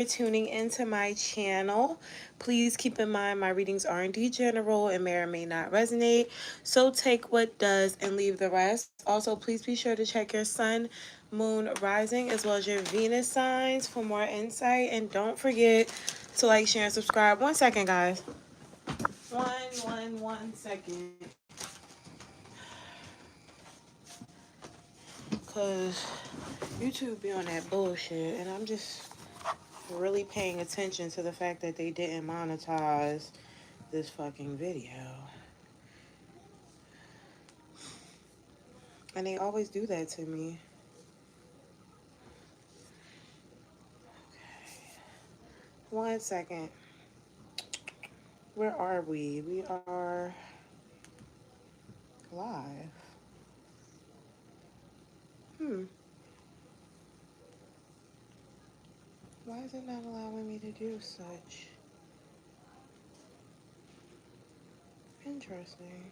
tuning into my channel. Please keep in mind my readings are indeed general and may or may not resonate. So take what does and leave the rest. Also, please be sure to check your sun, moon, rising, as well as your Venus signs for more insight. And don't forget to like, share, and subscribe. 1 second, guys. One second. Because YouTube be on that bullshit, and I'm just really paying attention to the fact that they didn't monetize this fucking video. And they always do that to me. Okay. 1 second. Where are we? We are live. Why is it not allowing me to do such? Interesting.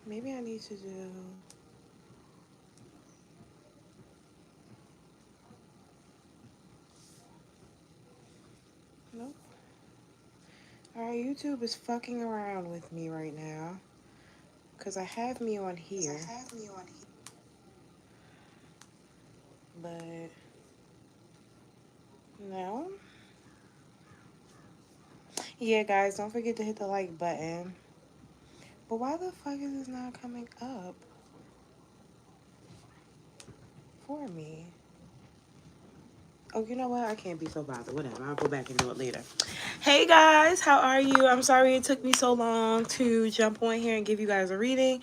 Maybe I need to do... Nope. Alright, YouTube is fucking around with me right now. Because I have me on here. But... no. Yeah, guys, don't forget to hit the like button. But why the fuck is this not coming up for me? Oh, you know what? I can't be so bothered. Whatever. I'll go back and do it later. Hey, guys. How are you? I'm sorry it took me so long to jump on here and give you guys a reading.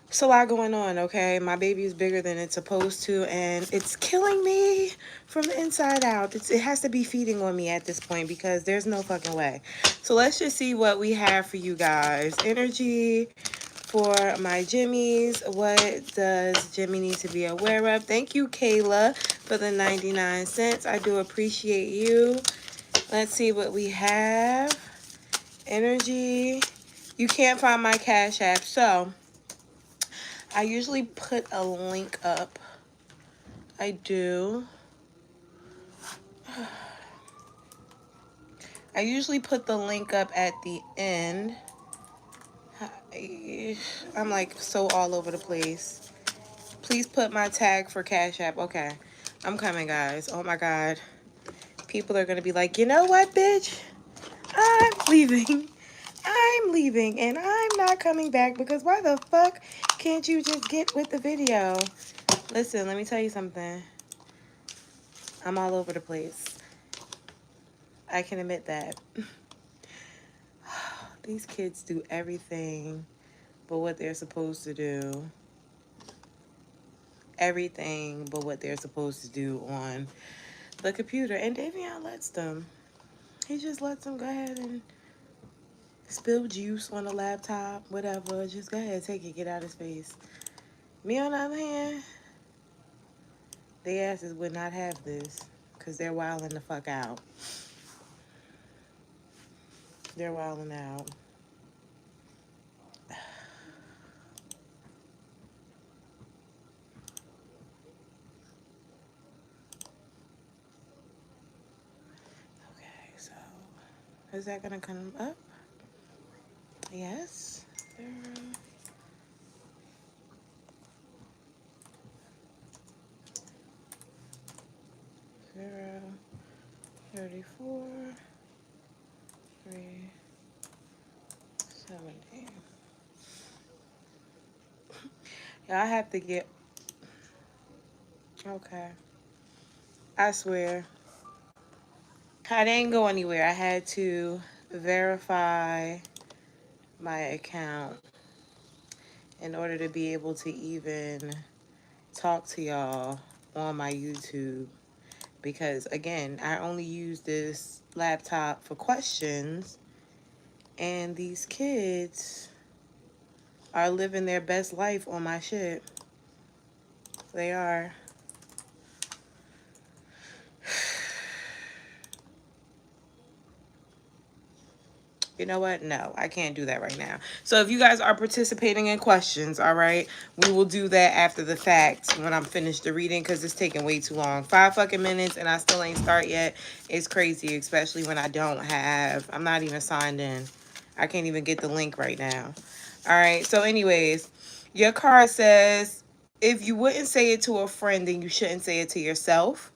It's a lot going on, okay? My baby is bigger than it's supposed to, and it's killing me from the inside out. It has to be feeding on me at this point because there's no fucking way. So let's just see what we have for you guys. Energy for my Jimmies. What does Jimmy need to be aware of? Thank you, Kayla, for the 99 cents. I do appreciate you. Let's see what we have. Energy. You can't find my Cash App, so I usually put a link up. I do. I usually put the link up at the end. I'm like so all over the place. Please put my tag for Cash App. Okay. I'm coming, guys. Oh my God. People are going to be like, you know what, bitch? I'm leaving. I'm leaving and I'm not coming back because why the fuck can't you just get with the video? Listen, let me tell you something. I'm all over the place. I can admit that. These kids do everything but what they're supposed to do. Everything but what they're supposed to do on the computer. And Davion lets them. He just lets them go ahead and spill juice on the laptop, whatever. Just go ahead, take it, get out of space. Me, on the other hand, they asses would not have this because they're wilding the fuck out. They're wilding out. Okay, so is that gonna come up? Yes. 0, 34, 370. Yeah, I have to get... okay. I swear. I didn't go anywhere. I had to verify my account in order to be able to even talk to y'all on my YouTube. Because, again, I only use this laptop for questions. And these kids are living their best life on my shit. They are. You know what? No, I can't do that right now. So if you guys are participating in questions, all right, we will do that after the fact when I'm finished the reading, because it's taking way too long. 5 fucking minutes and I still ain't start yet. It's crazy, especially when I'm not even signed in. I can't even get the link right now. All right, so anyways, your card says, if you wouldn't say it to a friend, then you shouldn't say it to yourself.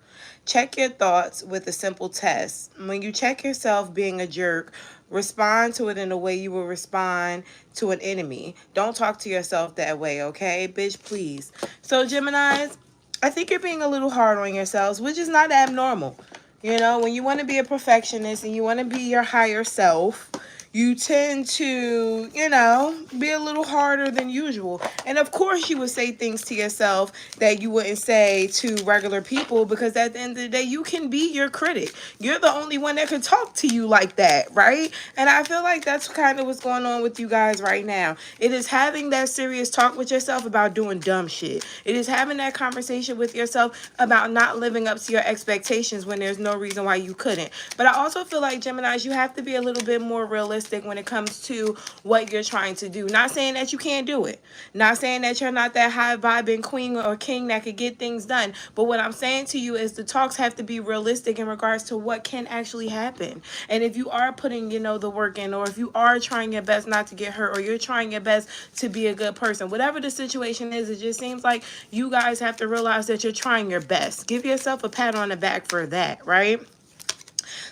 Check your thoughts with a simple test. When you check yourself being a jerk, respond to it in a way you will respond to an enemy. Don't talk to yourself that way, okay? Bitch, please. So, Geminis, I think you're being a little hard on yourselves, which is not abnormal. You know, when you want to be a perfectionist and you want to be your higher self, you tend to, you know, be a little harder than usual. And of course you would say things to yourself that you wouldn't say to regular people, because at the end of the day, you can be your critic. You're the only one that can talk to you like that, right? And I feel like that's kind of what's going on with you guys right now. It is having that serious talk with yourself about doing dumb shit. It is having that conversation with yourself about not living up to your expectations when there's no reason why you couldn't. But I also feel like, Geminis, you have to be a little bit more realistic when it comes to what you're trying to do. Not saying that you can't do it. Not saying that you're not that high vibing queen or king that could get things done. But what I'm saying to you is the talks have to be realistic in regards to what can actually happen. And if you are putting, you know, the work in, or if you are trying your best not to get hurt, or you're trying your best to be a good person, whatever the situation is, it just seems like you guys have to realize that you're trying your best. Give yourself a pat on the back for that, right?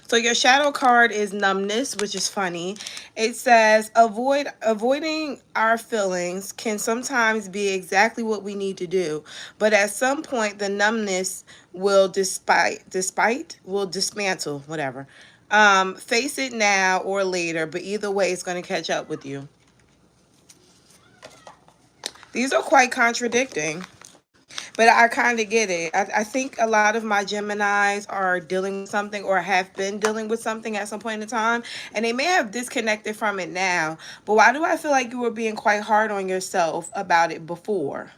So your shadow card is numbness, which is funny. It says avoiding our feelings can sometimes be exactly what we need to do, but at some point the numbness will dismantle, whatever. Face it now or later, but either way it's going to catch up with you. These are quite contradicting. But I kind of get it. I think a lot of my Geminis are dealing with something, or have been dealing with something at some point in time. And they may have disconnected from it now. But why do I feel like you were being quite hard on yourself about it before?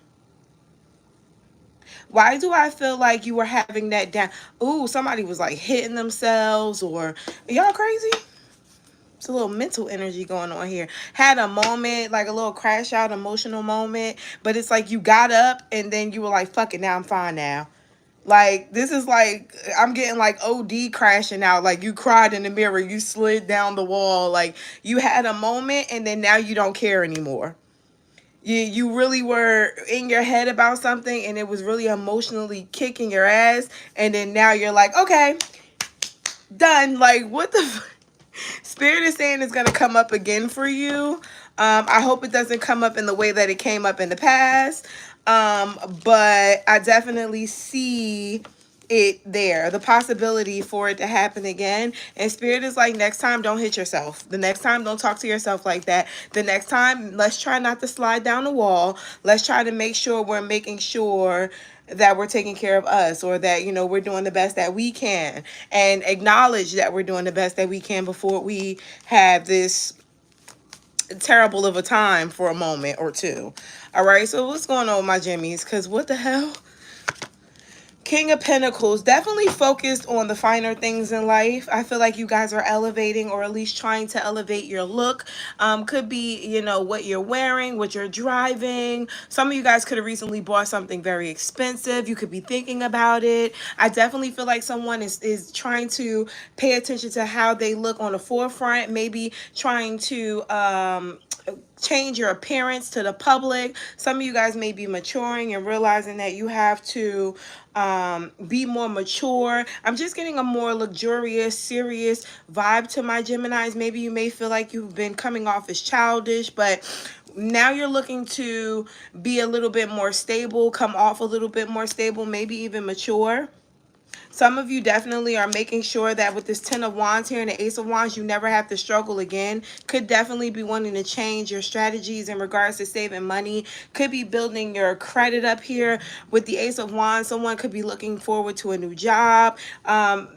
Why do I feel like you were having that down? Ooh, somebody was like hitting themselves, or y'all crazy? It's a little mental energy going on here. Had a moment, like a little crash out emotional moment, but it's like you got up and then you were like, fuck it, now I'm fine now. Like, this is like, I'm getting like OD crashing out. Like, you cried in the mirror, you slid down the wall. Like, you had a moment and then now you don't care anymore. You really were in your head about something and it was really emotionally kicking your ass. And then now you're like, okay, done. Like, what the Spirit is saying it's going to come up again for you. I hope it doesn't come up in the way that it came up in the past. But I definitely see it there, the possibility for it to happen again. And Spirit is like, next time, don't hit yourself. The next time, don't talk to yourself like that. The next time, let's try not to slide down the wall. Let's try to make sure we're making sure that we're taking care of us, or that, you know, we're doing the best that we can, and acknowledge that we're doing the best that we can before we have this terrible of a time for a moment or two. All right, so what's going on with my Jimmies? Because what the hell? King of Pentacles, definitely focused on the finer things in life. I feel like you guys are elevating, or at least trying to elevate your look. Could be, you know, what you're wearing, what you're driving. Some of you guys could have recently bought something very expensive. You could be thinking about it. I definitely feel like someone is trying to pay attention to how they look on the forefront, maybe trying to change your appearance to the public. Some of you guys may be maturing and realizing that you have to be more mature. I'm just getting a more luxurious, serious vibe to my Geminis. Maybe you may feel like you've been coming off as childish, but now you're looking to be a little bit more stable, come off a little bit more stable, maybe even mature. Some of you definitely are making sure that with this 10 of Wands here and the Ace of Wands, you never have to struggle again. Could definitely be wanting to change your strategies in regards to saving money. Could be building your credit up here with the Ace of Wands. Someone could be looking forward to a new job.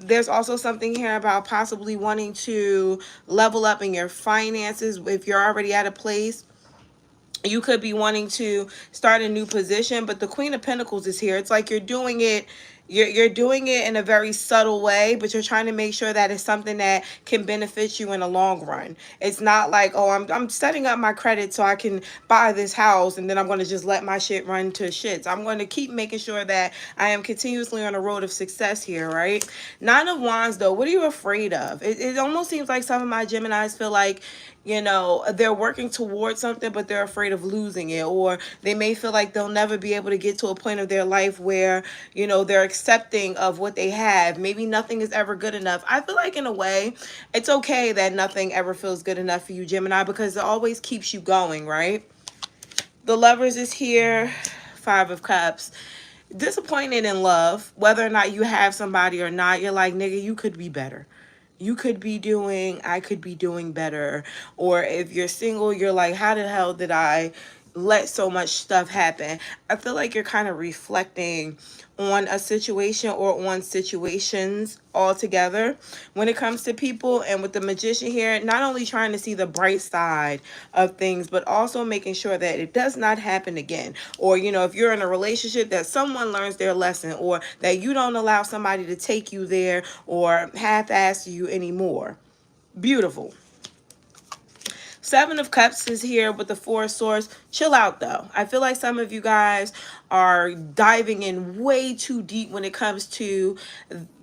There's also something here about possibly wanting to level up in your finances if you're already at a place. You could be wanting to start a new position, but the Queen of Pentacles is here. It's like you're doing it You're doing it in a very subtle way, but you're trying to make sure that it's something that can benefit you in the long run. It's not like, oh, I'm setting up my credit so I can buy this house and then I'm going to just let my shit run to shits. I'm going to keep making sure that I am continuously on a road of success here, right? Nine of Wands, though, what are you afraid of? It almost seems like some of my Geminis feel like, you know, they're working towards something, but they're afraid of losing it, or they may feel like they'll never be able to get to a point of their life where, you know, they're accepting of what they have. Maybe nothing is ever good enough. I feel like in a way it's okay that nothing ever feels good enough for you, Gemini, because it always keeps you going, right? The Lovers is here. Five of Cups. Disappointed in love, whether or not you have somebody or not. You're like, nigga, you could be better. You could be doing, I could be doing better. Or if you're single, you're like, how the hell did I let so much stuff happen? I feel like you're kind of reflecting on a situation or on situations altogether when it comes to people. And with the Magician here, not only trying to see the bright side of things, but also making sure that it does not happen again. Or, you know, if you're in a relationship, that someone learns their lesson, or that you don't allow somebody to take you there or half-ass you anymore. Beautiful. Seven of Cups is here with the Four of Swords. Chill out, though. I feel like some of you guys are diving in way too deep when it comes to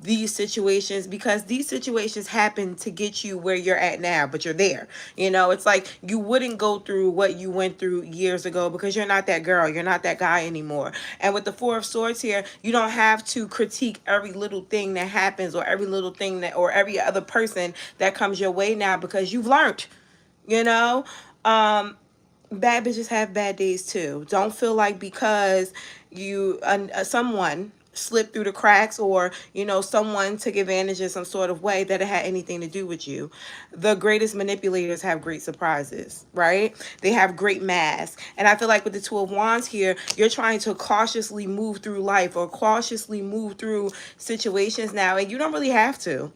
these situations, because these situations happen to get you where you're at now, but you're there. You know, it's like you wouldn't go through what you went through years ago because you're not that girl. You're not that guy anymore. And with the Four of Swords here, you don't have to critique every little thing that happens, or every little thing that, or every other person that comes your way now, because you've learned. You know, bad bitches have bad days too. Don't feel like because you someone slipped through the cracks, or, you know, someone took advantage in some sort of way, that it had anything to do with you. The greatest manipulators have great surprises, right? They have great masks. And I feel like with the Two of Wands here, you're trying to cautiously move through life, or cautiously move through situations now, and you don't really have to.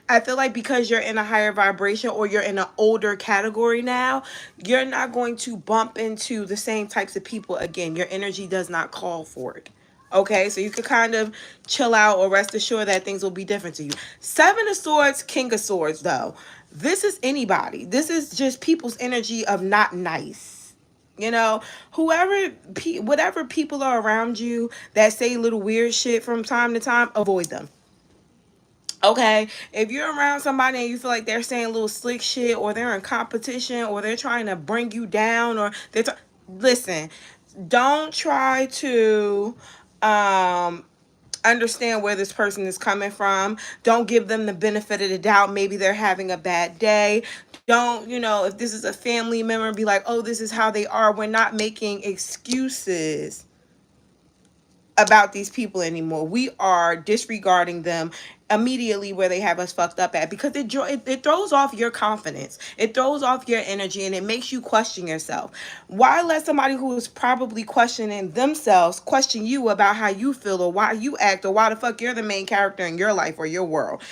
I feel like because you're in a higher vibration, or you're in an older category now, you're not going to bump into the same types of people again. Your energy does not call for it. Okay, so you could kind of chill out, or rest assured that things will be different to you. Seven of Swords, King of Swords, though. This is anybody. This is just people's energy of not nice. You know, whatever people are around you that say little weird shit from time to time, avoid them. Okay, if you're around somebody and you feel like they're saying little slick shit, or they're in competition, or they're trying to bring you down, or listen, don't try to understand where this person is coming from. Don't give them the benefit of the doubt. Maybe they're having a bad day. Don't, you know, if this is a family member, be like, oh, this is how they are. We're not making excuses about these people anymore. We are disregarding them immediately where they have us fucked up at, because it throws off your confidence. It throws off your energy, and it makes you question yourself. Why let somebody who is probably questioning themselves question you about how you feel, or why you act, or why the fuck you're the main character in your life or your world?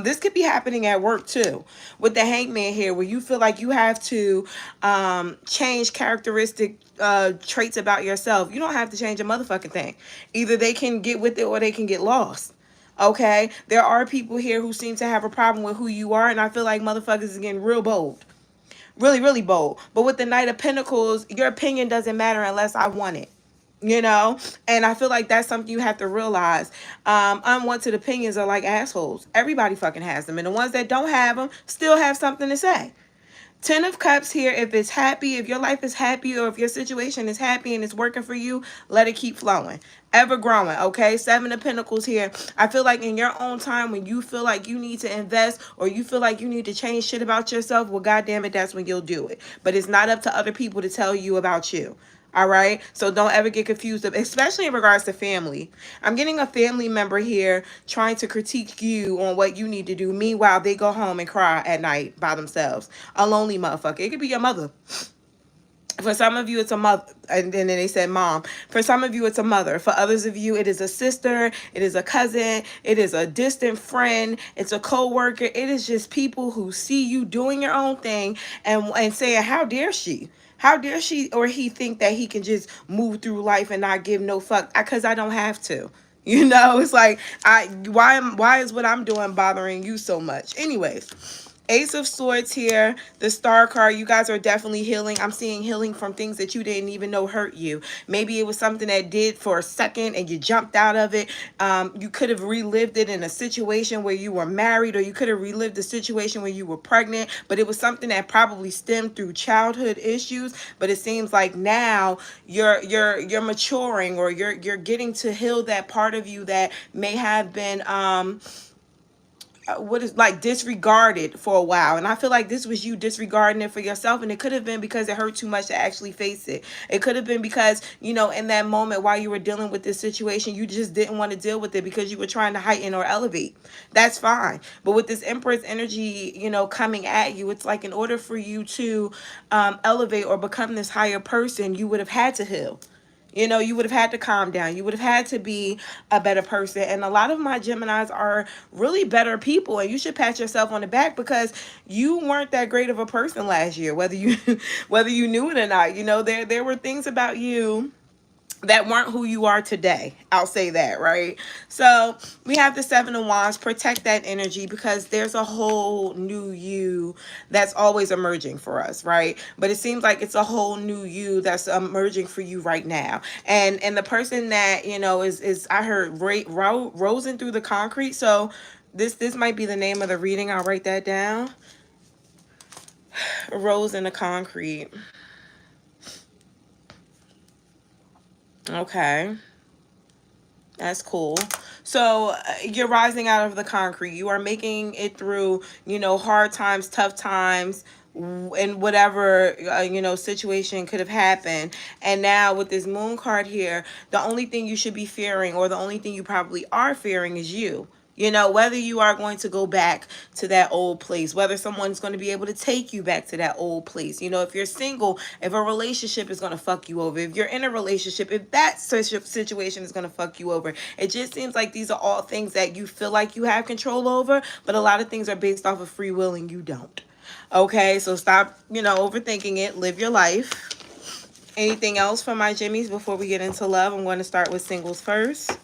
This could be happening at work too, with the Hangman here, where you feel like you have to change characteristic traits about yourself. You don't have to change a motherfucking thing. Either they can get with it, or they can get lost. Okay, there are people here who seem to have a problem with who you are, and I feel like motherfuckers is getting real bold. Really, really bold. But with the Knight of Pentacles, your opinion doesn't matter unless I want it. You know? And I feel like that's something you have to realize. Unwanted opinions are like assholes. Everybody fucking has them. And the ones that don't have them still have something to say. Ten of Cups here, if it's happy, if your life is happy, or if your situation is happy and it's working for you, let it keep flowing. Ever growing, okay? Seven of Pentacles here. I feel like in your own time, when you feel like you need to invest, or you feel like you need to change shit about yourself, well, goddamn it, that's when you'll do it. But it's not up to other people to tell you about you. All right, so don't ever get confused, especially in regards to family. I'm getting a family member here trying to critique you on what you need to do. Meanwhile, they go home and cry at night by themselves. A lonely motherfucker. It could be your mother. For some of you, it's a mother. And then they said mom. For some of you, it's a mother. For others of you, it is a sister. It is a cousin. It is a distant friend. It's a co-worker. It is just people who see you doing your own thing and saying, how dare she? How dare she or he think that he can just move through life and not give no fuck? Because I don't have to. You know, it's like, why is what I'm doing bothering you so much? Anyways, Ace of Swords here, the Star card. You guys are definitely healing. I'm seeing healing from things that you didn't even know hurt you. Maybe it was something that did for a second and you jumped out of it. You could have relived it in a situation where you were married, or you could have relived the situation where you were pregnant, but it was something that probably stemmed through childhood issues. But it seems like now you're maturing, or you're getting to heal that part of you that may have been what is like disregarded for a while. And I feel like this was you disregarding it for yourself, and it could have been because it hurt too much to actually face it. It could have been because, you know, in that moment while you were dealing with this situation, you just didn't want to deal with it because you were trying to heighten or elevate. That's fine. But with this Empress energy, you know, coming at you, it's like in order for you to elevate or become this higher person, you would have had to heal. You know, you would have had to calm down. You would have had to be a better person. And a lot of my Geminis are really better people. And you should pat yourself on the back, because you weren't that great of a person last year, whether you whether you knew it or not. You know, there were things about you that weren't who you are today. I'll say that, right? So we have the Seven of Wands. Protect that energy, because there's a whole new you that's always emerging for us, right? But it seems like it's a whole new you that's emerging for you right now. And the person that, you know, is I heard rosing through the concrete. So this might be the name of the reading. I'll write that down. Rose in the concrete. Okay. That's cool. So you're rising out of the concrete. You are making it through, you know, hard times, tough times, and whatever, you know, situation could have happened. And now with this Moon card here, the only thing you should be fearing, or the only thing you probably are fearing, is you. You know, whether you are going to go back to that old place, whether someone's going to be able to take you back to that old place. You know, if you're single, if a relationship is going to fuck you over, if you're in a relationship, if that situation is going to fuck you over. It just seems like these are all things that you feel like you have control over, but a lot of things are based off of free will and you don't. Okay, so stop, you know, overthinking it. Live your life. Anything else for my Jimmies before we get into love? I'm going to start with singles first.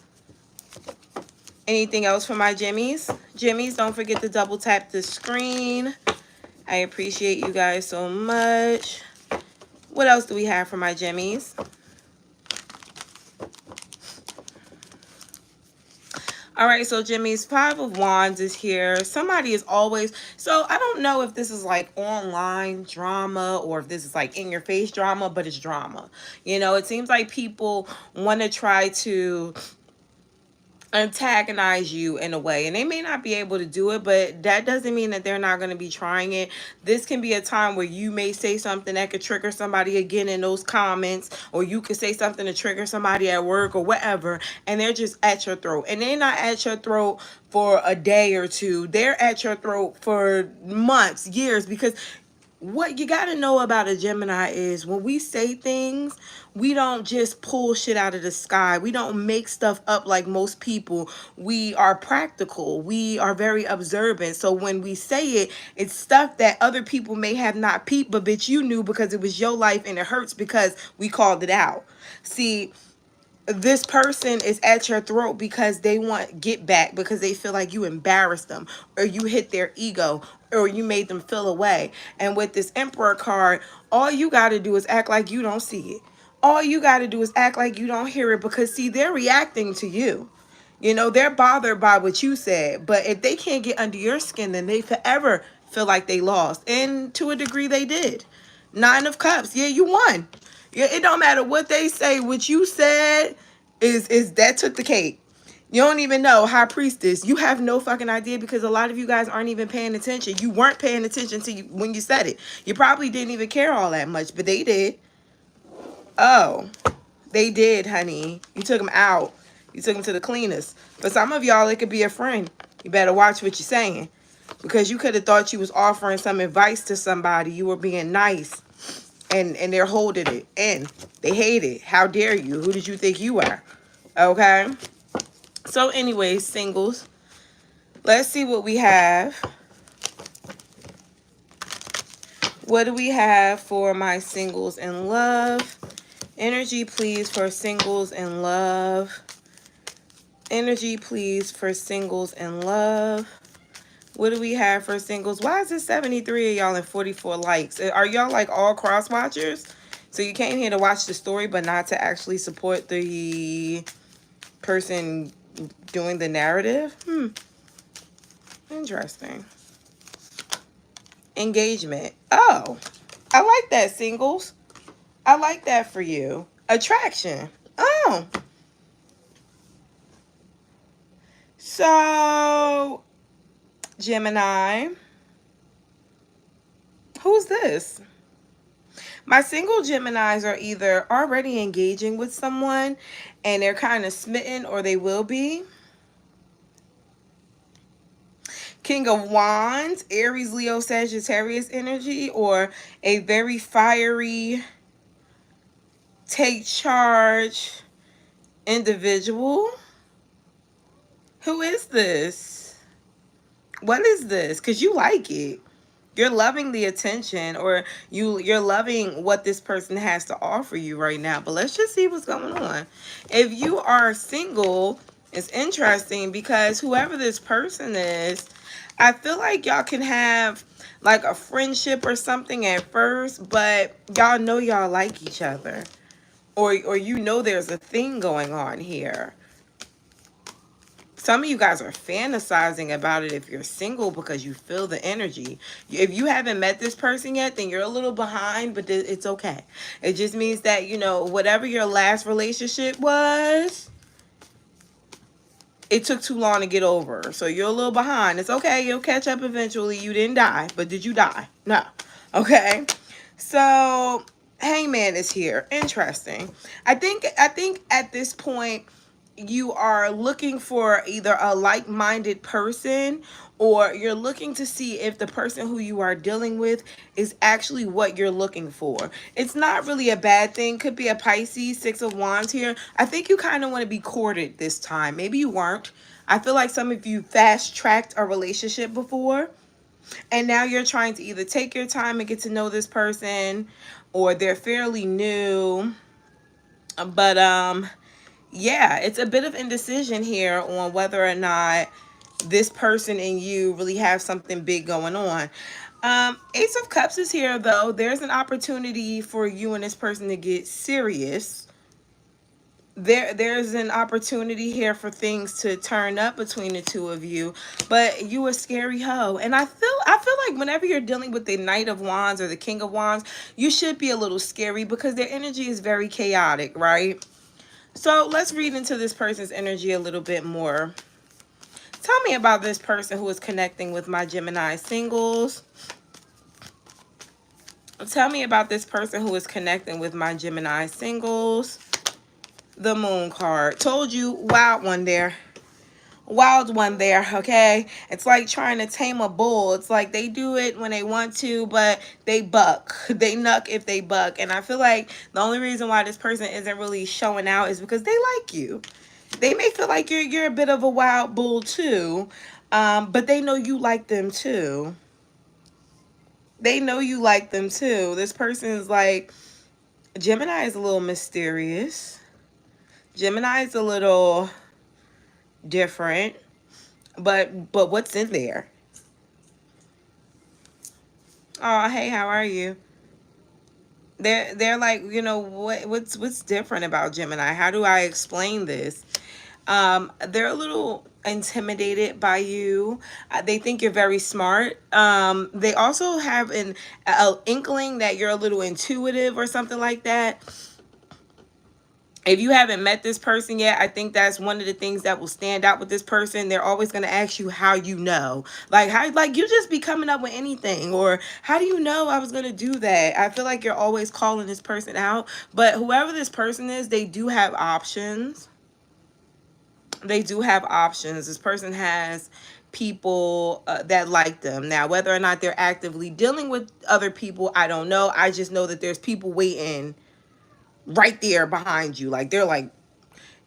Anything else for my Jimmies? Jimmies, don't forget to double tap the screen. I appreciate you guys so much. What else do we have for my Jimmies? All right, so Jimmy's Five of Wands is here. Somebody is always... So I don't know if this is like online drama or if this is like in your face drama, but it's drama. You know, it seems like people want to try to antagonize you in a way, and they may not be able to do it, but that doesn't mean that they're not going to be trying it. This can be a time where you may say something that could trigger somebody again in those comments, or you could say something to trigger somebody at work or whatever, and they're just at your throat. And they're not at your throat for a day or two. They're at your throat for months, years, because what you got to know about a Gemini is when we say things, we don't just pull shit out of the sky. We don't make stuff up like most people. We are practical. We are very observant. So when we say it, it's stuff that other people may have not peeped, but bitch, you knew because it was your life, and it hurts because we called it out. See, this person is at your throat because they want get back, because they feel like you embarrassed them, or you hit their ego, or you made them feel away. And with this Emperor card, all you got to do is act like you don't see it. All you got to do is act like you don't hear it, because see, they're reacting to you. You know, they're bothered by what you said, but if they can't get under your skin, then they forever feel like they lost. And to a degree they did. Nine of Cups. Yeah, you won. Yeah, it don't matter what they say. What you said is that took the cake. You don't even know. High Priestess, you have no fucking idea, because a lot of you guys aren't even paying attention. You weren't paying attention to you when you said it. You probably didn't even care all that much, but they did. Oh, they did, honey. You took them out. You took them to the cleaners. For some of y'all, it could be a friend. You better watch what you're saying, because you could have thought you was offering some advice to somebody. You were being nice. And they're holding it, and they hate it. How dare you? Who did you think you are? Okay. So anyways, singles, let's see what we have. What do we have for my singles in love? Energy, please, for singles in love. Energy, please, for singles and love. What do we have for singles? Why is it 73 of y'all and 44 likes? Are y'all like all cross watchers? So you came here to watch the story, but not to actually support the person doing the narrative? Interesting. Engagement. Oh, I like that, singles. I like that for you. Attraction. Oh. So, Gemini. Who's this? My single Geminis are either already engaging with someone and they're kind of smitten, or they will be. King of Wands, Aries, Leo, Sagittarius energy, or a very fiery, take charge individual. Who is this? What is this? Because you like it. You're loving the attention, or you're loving what this person has to offer you right now. But let's just see what's going on. If you are single, it's interesting because whoever this person is, I feel like y'all can have like a friendship or something at first, but y'all know y'all like each other. Or you know there's a thing going on here. Some of you guys are fantasizing about it if you're single because you feel the energy. If you haven't met this person yet, then you're a little behind, but it's okay. It just means that, you know, whatever your last relationship was, it took too long to get over. So you're a little behind. It's okay. You'll catch up eventually. You didn't die, but did you die? No. Okay. So Hangman is here. Interesting. I think at this point you are looking for either a like-minded person, or you're looking to see if the person who you are dealing with is actually what you're looking for. It's not really a bad thing. Could be a Pisces, 6 of Wands here. I think you kind of want to be courted this time. Maybe you weren't. I feel like some of you fast-tracked a relationship before, and now you're trying to either take your time and get to know this person, or they're fairly new. But yeah, it's a bit of indecision here on whether or not this person and you really have something big going on. Ace of Cups is here, though. There's an opportunity for you and this person to get serious. There's an opportunity here for things to turn up between the two of you, but you a scary hoe. And I feel like whenever you're dealing with the Knight of Wands or the King of Wands, you should be a little scary because their energy is very chaotic, right? So let's read into this person's energy a little bit more. Tell me about this person who is connecting with my Gemini singles. Tell me about this person who is connecting with my Gemini singles. The Moon card. Told you, wild one there. Wild one there, okay? It's like trying to tame a bull. It's like they do it when they want to, but they buck. They nuck if they buck. And I feel like the only reason why this person isn't really showing out is because they like you. They may feel like you're a bit of a wild bull too, but they know you like them too. They know you like them too. This person is like, Gemini is a little mysterious. Gemini is a little different, but what's in there? Oh, hey, how are you? They're like, you know, what's different about Gemini? How do I explain this? They're a little intimidated by you. They think you're very smart. They also have an inkling that you're a little intuitive or something like that. If you haven't met this person yet, I think that's one of the things that will stand out with this person. They're always going to ask you how you know. Like, how, like, you just be coming up with anything. Or, how do you know I was going to do that? I feel like you're always calling this person out. But whoever this person is, they do have options. They do have options. This person has people that like them. Now, whether or not they're actively dealing with other people, I don't know. I just know that there's people waiting right there behind you. Like, they're like,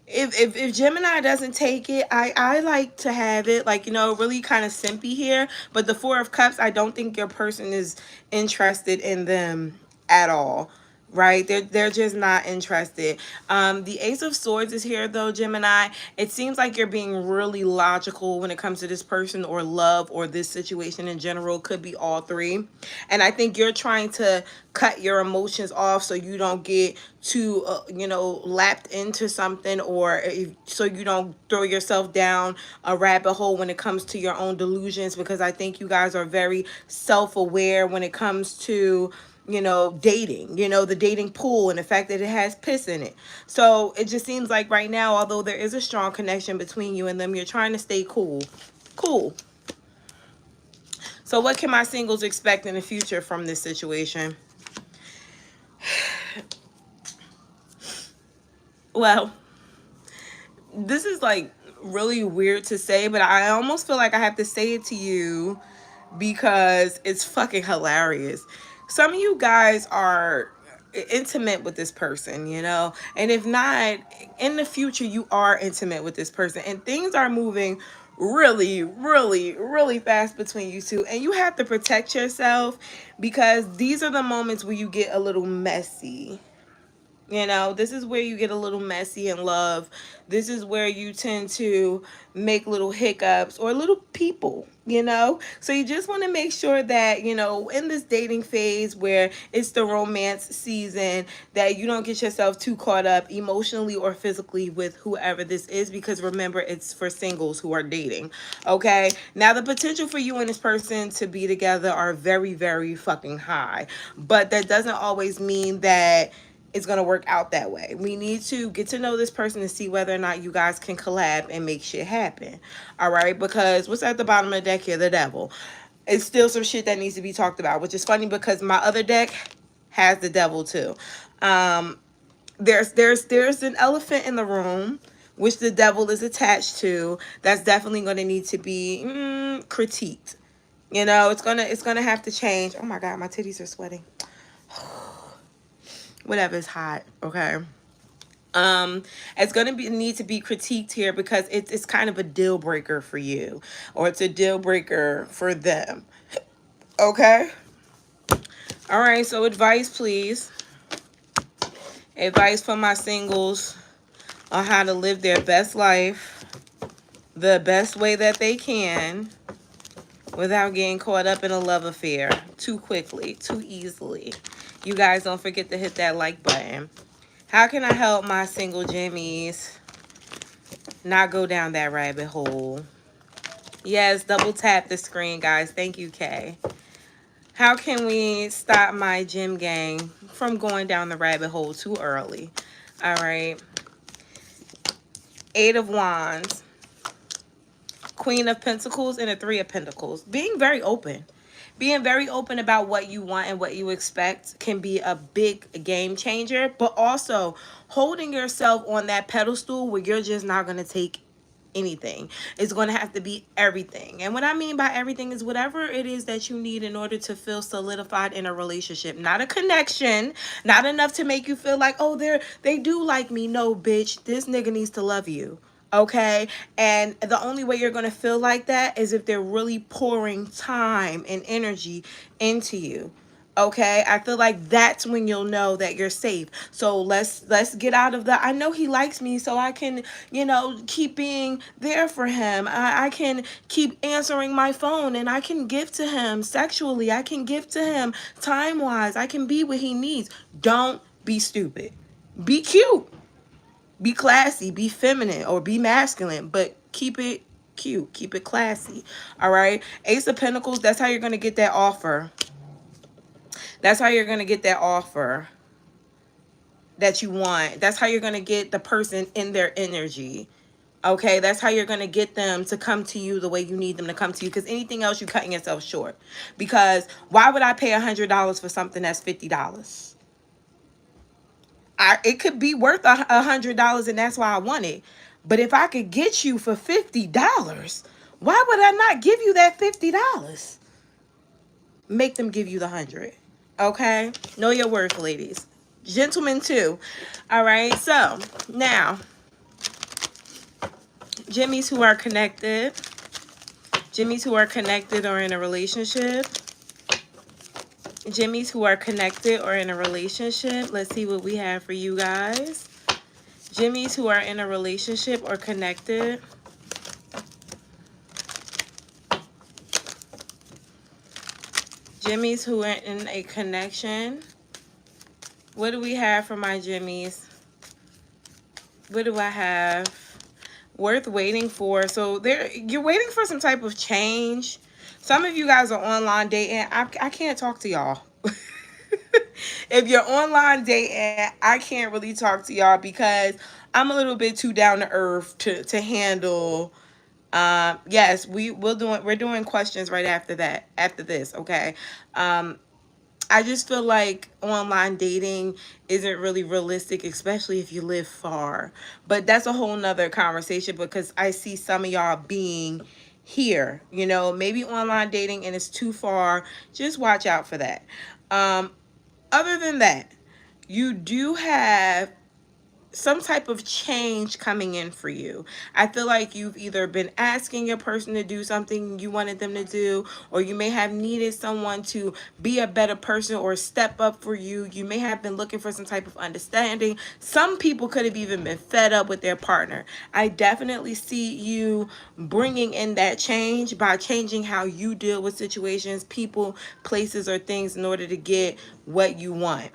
if Gemini doesn't take it, I like to have it, like, you know, really kind of simpy here. But the Four of Cups, I don't think your person is interested in them at all. right? They're just not interested. The Ace of Swords is here though, Gemini. It seems like you're being really logical when it comes to this person or love or this situation in general. Could be all three. And I think you're trying to cut your emotions off so you don't get too you know, lapped into something, or so you don't throw yourself down a rabbit hole when it comes to your own delusions, because I think you guys are very self-aware when it comes to, you know, dating, you know, the dating pool and the fact that it has piss in it. So it just seems like right now, although there is a strong connection between you and them, you're trying to stay cool. So what can my singles expect in the future from this situation? Well, this is like really weird to say, but I almost feel like I have to say it to you because it's fucking hilarious. Some of you guys are intimate with this person, you know, and if not, in the future you are intimate with this person, and things are moving really fast between you two, and you have to protect yourself because these are the moments where you get a little messy. You know, this is where you get a little messy in love. This is where you tend to make little hiccups or little people, you know. So you just want to make sure that, you know, in this dating phase where it's the romance season, that you don't get yourself too caught up emotionally or physically with whoever this is, because remember, it's for singles who are dating. Okay. Now, the potential for you and this person to be together are very fucking high, but that doesn't always mean that it's going to work out that way. We need to get to know this person to see whether or not you guys can collab and make shit happen. All right? Because what's at the bottom of the deck here? The devil. It's still some shit that needs to be talked about, which is funny because my other deck has the devil too. There's an elephant in the room, which the devil is attached to. That's definitely going to need to be critiqued. You know, it's gonna have to change. Oh my God, my titties are sweating. Whatever, is hot. Okay. It's going to need to be critiqued here because it's kind of a deal breaker for you, or it's a deal breaker for them. Okay. All right. So advice, please. Advice from my singles on how to live their best life the best way that they can without getting caught up in a love affair too quickly, too easily. You guys don't forget to hit that like button. How can I help my single Jimmies not go down that rabbit hole? Yes, double tap the screen, guys. Thank you, Kay. How can we stop my gym gang from going down the rabbit hole too early? All right. 8 of Wands. Queen of Pentacles and a 3 of Pentacles. Being very open. Being very open about what you want and what you expect can be a big game changer, but also holding yourself on that pedestal where you're just not going to take anything. It's going to have to be everything. And what I mean by everything is whatever it is that you need in order to feel solidified in a relationship. Not a connection, not enough to make you feel like, oh, they do like me. No, bitch, this nigga needs to love you. Okay, and the only way you're going to feel like that is if they're really pouring time and energy into you. Okay, I feel like that's when you'll know that you're safe. So let's get out of the I know he likes me, so I can, you know, keep being there for him. I can keep answering my phone, and I can give to him sexually. I can give to him time-wise. I can be what he needs. Don't be stupid. Be cute. Be classy, be feminine, or be masculine, but keep it cute, keep it classy. All right. Ace of Pentacles, that's how you're going to get that offer. That's how you're going to get that offer that you want. That's how you're going to get the person in their energy. Okay, that's how you're going to get them to come to you the way you need them to come to you, because anything else, you're cutting yourself short. Because why would I pay $100 for something that's $50? It could be worth $100, and that's why I want it. But if I could get you for $50, why would I not give you that $50? Make them give you the 100. Okay? Know your worth, ladies. Gentlemen, too. All right? So, now, Jimmies who are connected. Jimmies who are connected or in a relationship. Jimmys who are connected or in a relationship. Let's see what we have for you guys. Jimmys who are in a relationship or connected. Jimmys who are in a connection. What do we have for my Jimmys? What do I have? Worth waiting for. So you're waiting for some type of change. Some of you guys are online dating. I can't talk to y'all. If you're online dating, I can't really talk to y'all because I'm a little bit too down to earth to handle. Yes, we're doing questions right after that, after this, okay? I just feel like online dating isn't really realistic, especially if you live far. But that's a whole nother conversation because I see some of y'all being here, you know, maybe online dating and it's too far. Just watch out for that. Other than that, you do have some type of change coming in for you. I feel like you've either been asking your person to do something you wanted them to do, or you may have needed someone to be a better person or step up for you. You may have been looking for some type of understanding. Some people could have even been fed up with their partner. I definitely see you bringing in that change by changing how you deal with situations, people, places, or things in order to get what you want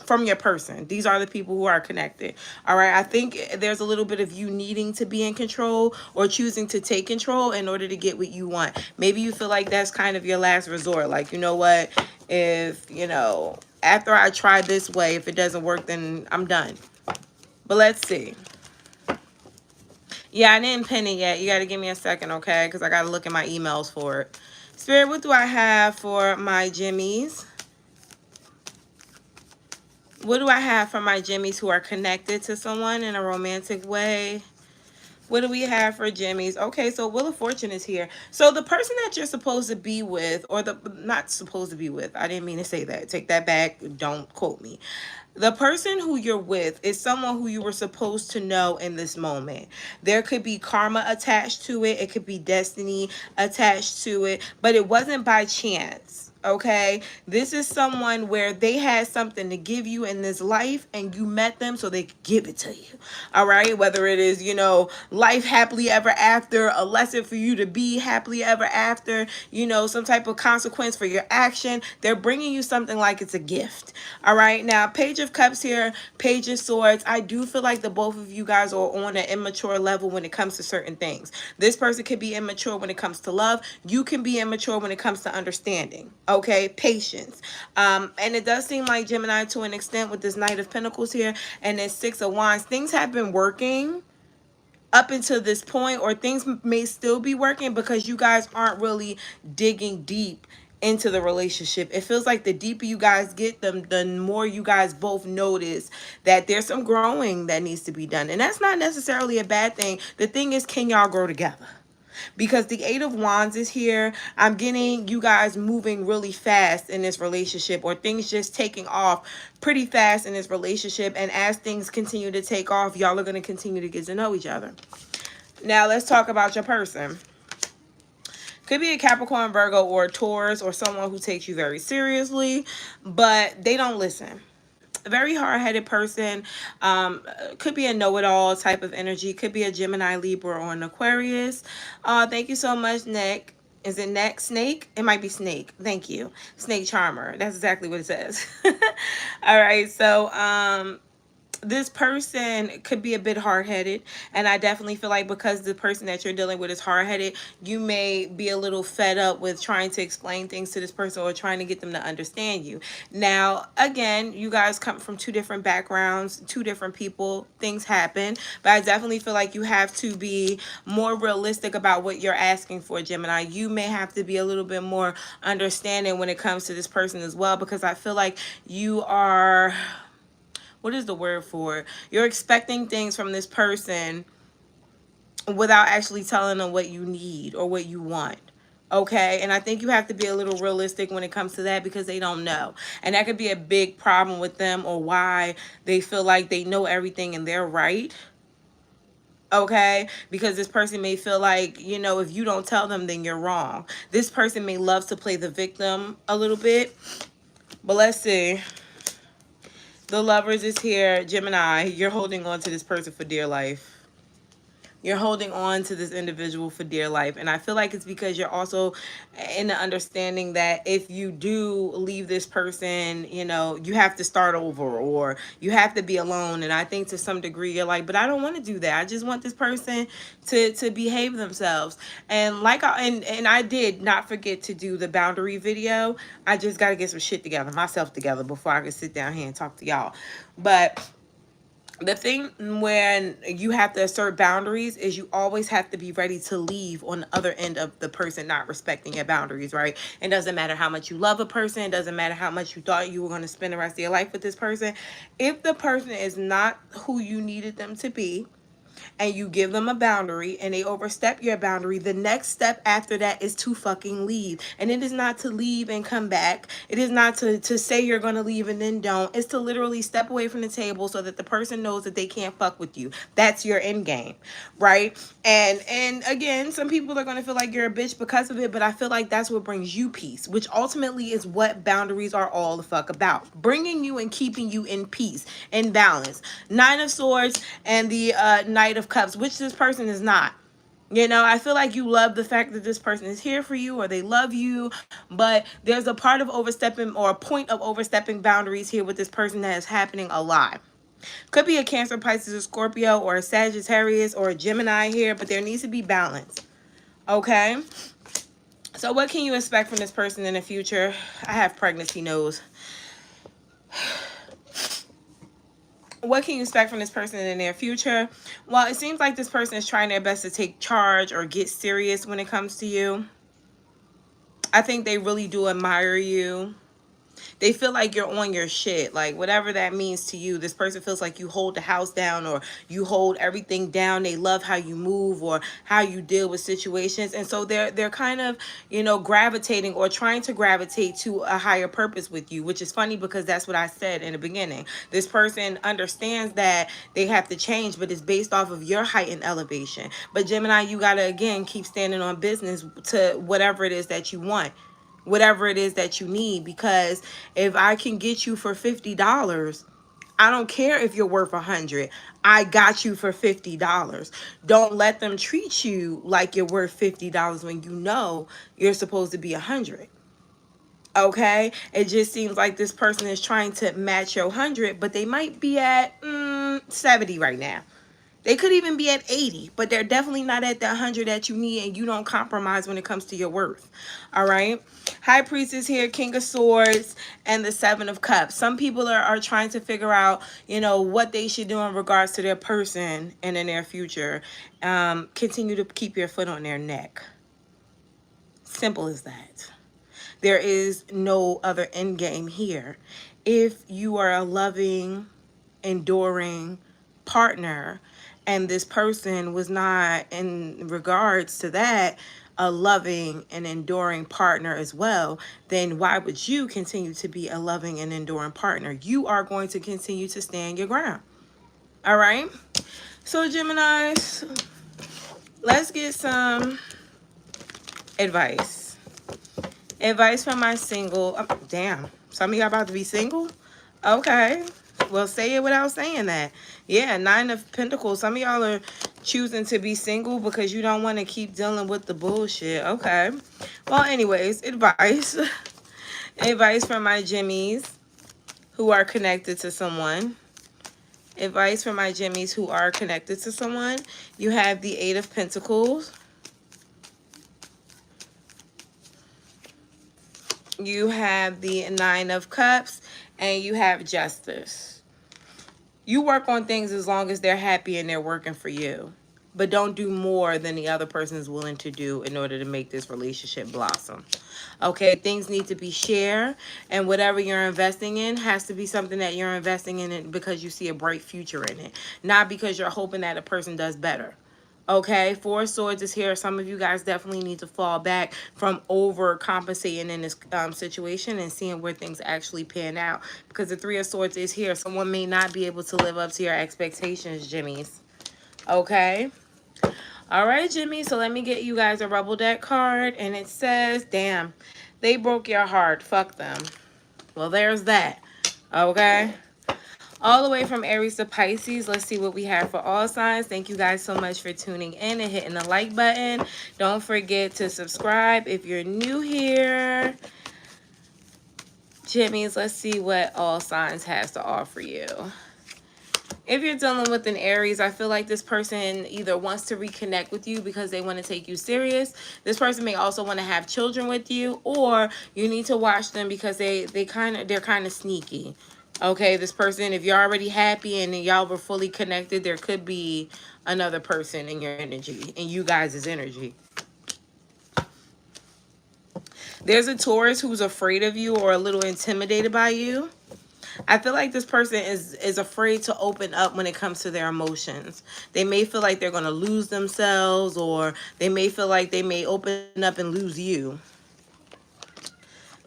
from your person. These are the people who are connected. All right. I think there's a little bit of you needing to be in control or choosing to take control in order to get what you want. Maybe you feel like that's kind of your last resort. Like, you know what? If, you know, after I try this way, if it doesn't work, then I'm done. But let's see. Yeah, I didn't pin it yet. You got to give me a second, okay? Because I got to look at my emails for it. Spirit, what do I have for my Jimmys? What do I have for my Jimmys who are connected to someone in a romantic way? What do we have for Jimmys? Okay, so Wheel of Fortune is here. So the person that you're supposed to be with, or not supposed to be with, I didn't mean to say that. Take that back. Don't quote me. The person who you're with is someone who you were supposed to know in this moment. There could be karma attached to it. It could be destiny attached to it, but it wasn't by chance. Okay, this is someone where they had something to give you in this life and you met them so they could give it to you. All right, whether it is, you know, life happily ever after, a lesson for you to be happily ever after, you know, some type of consequence for your action. They're bringing you something like it's a gift. All right, now Page of Cups here, Page of Swords. I do feel like the both of you guys are on an immature level when it comes to certain things. This person could be immature when it comes to love. You can be immature when it comes to understanding. Okay, patience. And it does seem like Gemini to an extent with this Knight of Pentacles here and this Six of Wands. Things have been working up until this point, or things may still be working because you guys aren't really digging deep into the relationship. It feels like the deeper you guys get, the more you guys both notice that there's some growing that needs to be done. And that's not necessarily a bad thing. The thing is, can y'all grow together? Because the Eight of Wands is here. I'm getting you guys moving really fast in this relationship, or things just taking off pretty fast in this relationship. And as things continue to take off, y'all are going to continue to get to know each other. Now, let's talk about your person. Could be a Capricorn, Virgo, or a Taurus, or someone who takes you very seriously, but they don't listen. A very hard-headed person. Could be a know-it-all type of energy. Could be a Gemini, Libra, or an Aquarius. Thank you so much, Nick. Is it Nick? Snake? It might be Snake. Thank you. Snake Charmer. That's exactly what it says. All right. So, this person could be a bit hard-headed, and I definitely feel like because the person that you're dealing with is hard-headed, you may be a little fed up with trying to explain things to this person or trying to get them to understand you. Now, again, you guys come from two different backgrounds, two different people. Things happen, but I definitely feel like you have to be more realistic about what you're asking for, Gemini. You may have to be a little bit more understanding when it comes to this person as well, because I feel like you are... what is the word for it? You're expecting things from this person without actually telling them what you need or what you want. Okay, and I think you have to be a little realistic when it comes to that, because they don't know. And that could be a big problem with them, or why they feel like they know everything and they're right. Okay, because this person may feel like, you know, if you don't tell them, then you're wrong. This person may love to play the victim a little bit. But let's see. The Lovers is here. Gemini, you're holding on to this person for dear life. You're holding on to this individual for dear life. And I feel like it's because you're also in the understanding that if you do leave this person, you know, you have to start over or you have to be alone. And I think to some degree you're like, but I don't want to do that. I just want this person to behave themselves. And like and I did not forget to do the boundary video. I just got to get some shit together, myself together, before I can sit down here and talk to y'all. But the thing when you have to assert boundaries is you always have to be ready to leave on the other end of the person not respecting your boundaries, right? It doesn't matter how much you love a person. It doesn't matter how much you thought you were going to spend the rest of your life with this person. If the person is not who you needed them to be, and you give them a boundary and they overstep your boundary, the next step after that is to fucking leave. And it is not to leave and come back. It is not to say you're going to leave and then don't. It's to literally step away from the table so that the person knows that they can't fuck with you. That's your end game, right? And again, some people are going to feel like you're a bitch because of it, but I feel like that's what brings you peace, which ultimately is what boundaries are all the fuck about. Bringing you and keeping you in peace and balance. Nine of Swords and the Knight of Cups, which this person is not. You know, I feel like you love the fact that this person is here for you or they love you, but there's a part of overstepping or a point of overstepping boundaries here with this person that is happening a lot. Could be a Cancer, Pisces, or Scorpio, or a Sagittarius, or a Gemini here, but there needs to be balance. Okay? So what can you expect from this person in the future? I have pregnancy nose. What can you expect from this person in the near future? Well, it seems like this person is trying their best to take charge or get serious when it comes to you. I think they really do admire you. They feel like you're on your shit. Like, whatever that means to you, this person feels like you hold the house down or you hold everything down. They love how you move or how you deal with situations. And so they're kind of, you know, gravitating or trying to gravitate to a higher purpose with you, which is funny because that's what I said in the beginning. This person understands that they have to change, but it's based off of your heightened elevation. But Gemini, you got to, again, keep standing on business to whatever it is that you want. Whatever it is that you need, because if I can get you for $50, I don't care if you're worth $100. I got you for $50. Don't let them treat you like you're worth $50 when you know you're supposed to be $100. Okay? It just seems like this person is trying to match your 100, but they might be at 70 right now. They could even be at 80, but they're definitely not at the 100 that you need, and you don't compromise when it comes to your worth. All right? High Priestess here, King of Swords, and the Seven of Cups. Some people are trying to figure out, you know, what they should do in regards to their person and in their future. Continue to keep your foot on their neck. Simple as that. There is no other end game here. If you are a loving, enduring partner, and this person was not, in regards to that, a loving and enduring partner as well, then why would you continue to be a loving and enduring partner? You are going to continue to stand your ground. All right? So, Geminis, let's get some advice. Advice from my single. Oh, damn. Some of y'all about to be single? Okay. Well, say it without saying that. Yeah, Nine of Pentacles. Some of y'all are choosing to be single because you don't want to keep dealing with the bullshit. Okay. Well, anyways, advice. Advice from my Jimmies who are connected to someone. Advice from my Jimmies who are connected to someone. You have the Eight of Pentacles. You have the Nine of Cups. And you have Justice. You work on things as long as they're happy and they're working for you. But don't do more than the other person is willing to do in order to make this relationship blossom. Okay, things need to be shared. And whatever you're investing in has to be something that you're investing in it because you see a bright future in it. Not because you're hoping that a person does better. Okay, Four of Swords is here. Some of you guys definitely need to fall back from overcompensating in this situation and seeing where things actually pan out. Because the Three of Swords is here. Someone may not be able to live up to your expectations, Jimmies. Okay. All right, Jimmy. So let me get you guys a Rebel deck card. And it says, damn, they broke your heart. Fuck them. Well, there's that. Okay. All the way from Aries to Pisces. Let's see what we have for all signs. Thank you guys so much for tuning in and hitting the like button. Don't forget to subscribe if you're new here. Jimmy's, let's see what all signs has to offer you. If you're dealing with an Aries, I feel like this person either wants to reconnect with you because they want to take you serious. This person may also want to have children with you, or you need to watch them because they're kind of sneaky. Okay, this person, if you're already happy and y'all were fully connected, there could be another person in your energy, in you guys' energy. There's a Taurus who's afraid of you or a little intimidated by you. I feel like this person is afraid to open up when it comes to their emotions. They may feel like they're going to lose themselves, or they may feel like they may open up and lose you.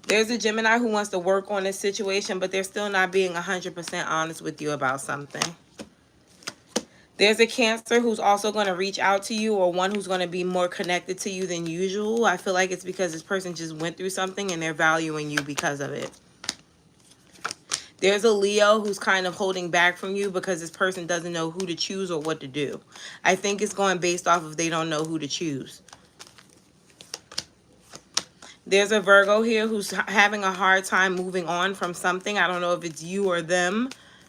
There's a Gemini who wants to work on this situation, but they're still not being 100% honest with you about something. There's a Cancer who's also going to reach out to you, or one who's going to be more connected to you than usual. I feel like it's because this person just went through something and they're valuing you because of it. There's a Leo who's kind of holding back from you because this person doesn't know who to choose or what to do. I think it's going based off of they don't know who to choose. There's a Virgo here who's having a hard time moving on from something. I don't know if it's you or them.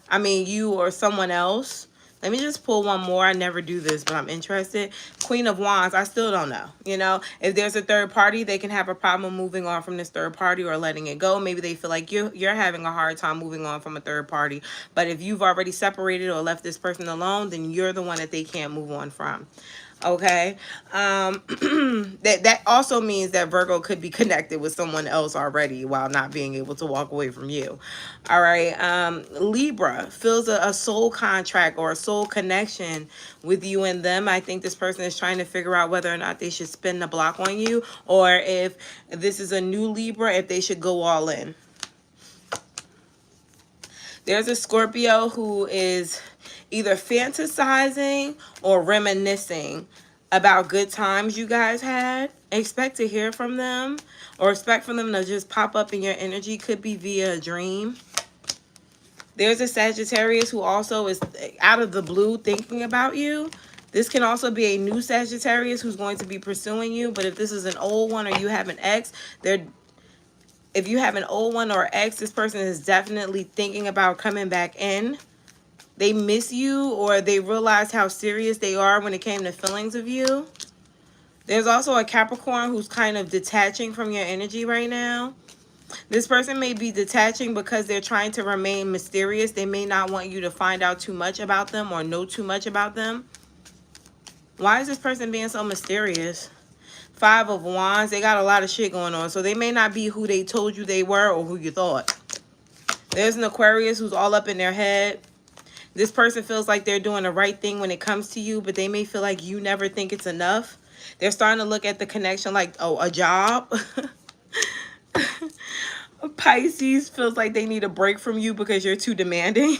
I mean, you or someone else. Let me just pull one more. I never do this, but I'm interested. Queen of Wands. I still don't know. You know, if there's a third party, they can have a problem moving on from this third party or letting it go. Maybe they feel like you're having a hard time moving on from a third party. But if you've already separated or left this person alone, then you're the one that they can't move on from. Okay. That also means that Virgo could be connected with someone else already while not being able to walk away from you. All right. Libra feels a soul contract or a soul connection with you and them. I think this person is trying to figure out whether or not they should spin the block on you, or if this is a new Libra, if they should go all in. There's a Scorpio who is either fantasizing or reminiscing about good times you guys had. Expect to hear from them, or expect for them to just pop up in your energy. Could be via a dream. There's a Sagittarius who also is out of the blue thinking about you. This can also be a new Sagittarius who's going to be pursuing you. But if this is an old one or you have an ex, if you have an old one or ex, this person is definitely thinking about coming back in. They miss you, or they realize how serious they are when it came to feelings of you. There's also a Capricorn who's kind of detaching from your energy right now. This person may be detaching because they're trying to remain mysterious. They may not want you to find out too much about them or know too much about them. Why is this person being so mysterious? Five of Wands. They got a lot of shit going on. So they may not be who they told you they were or who you thought. There's an Aquarius who's all up in their head. This person feels like they're doing the right thing when it comes to you, but they may feel like you never think it's enough. They're starting to look at the connection like, oh, a job. Pisces feels like they need a break from you because you're too demanding.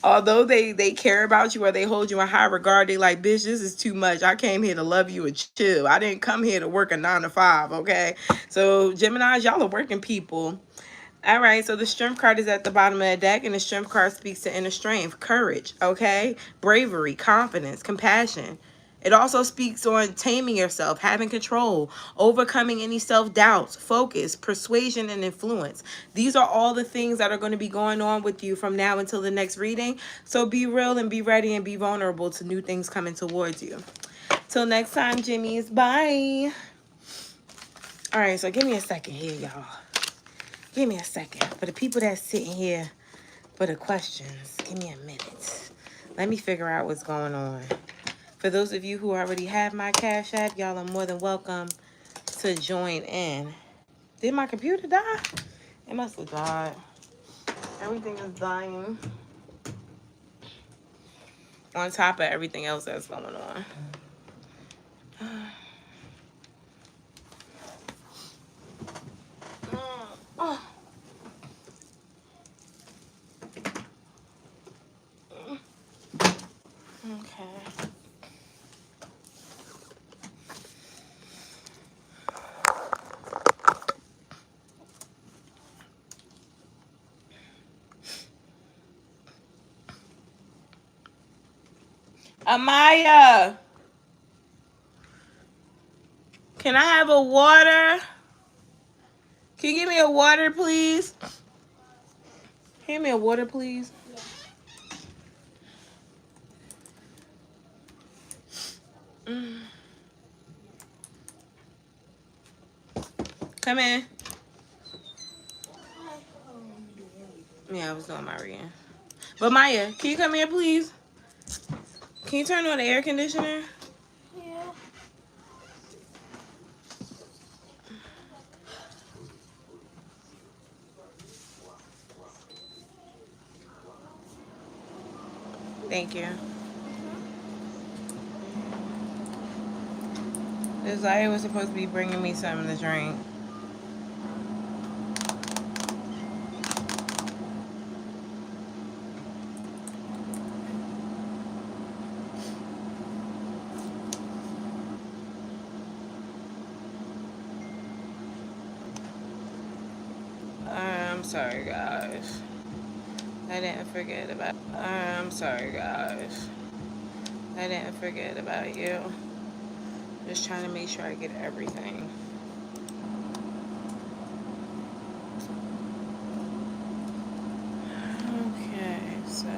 Although they care about you or they hold you in high regard, they like, bitch, this is too much. I came here to love you and chill. I didn't come here to work a 9 to 5, okay? So, Geminis, y'all are working people. All right, so the strength card is at the bottom of the deck, and the strength card speaks to inner strength, courage, okay? Bravery, confidence, compassion. It also speaks on taming yourself, having control, overcoming any self-doubts, focus, persuasion, and influence. These are all the things that are going to be going on with you from now until the next reading. So be real and be ready and be vulnerable to new things coming towards you. Till next time, Jimmies. Bye. All right, so give me a second here, y'all. Give me a second. For the people that's sitting here for the questions, give me a minute. Let me figure out what's going on. For those of you who already have my Cash App, y'all are more than welcome to join in. Did my computer die? It must have died. Everything is dying. On top of everything else that's going on. Okay. Amaya, can I have a water? Can you give me a water, please? Hand me a water, please. Come in. Yeah, I was doing my reading. But Maya, can you come here, please? Can you turn on the air conditioner? Yeah. Thank you. Desire was supposed to be bringing me something to drink. I'm sorry, guys. I didn't forget about. I'm sorry, guys. I didn't forget about you. Just trying to make sure I get everything. Okay, so.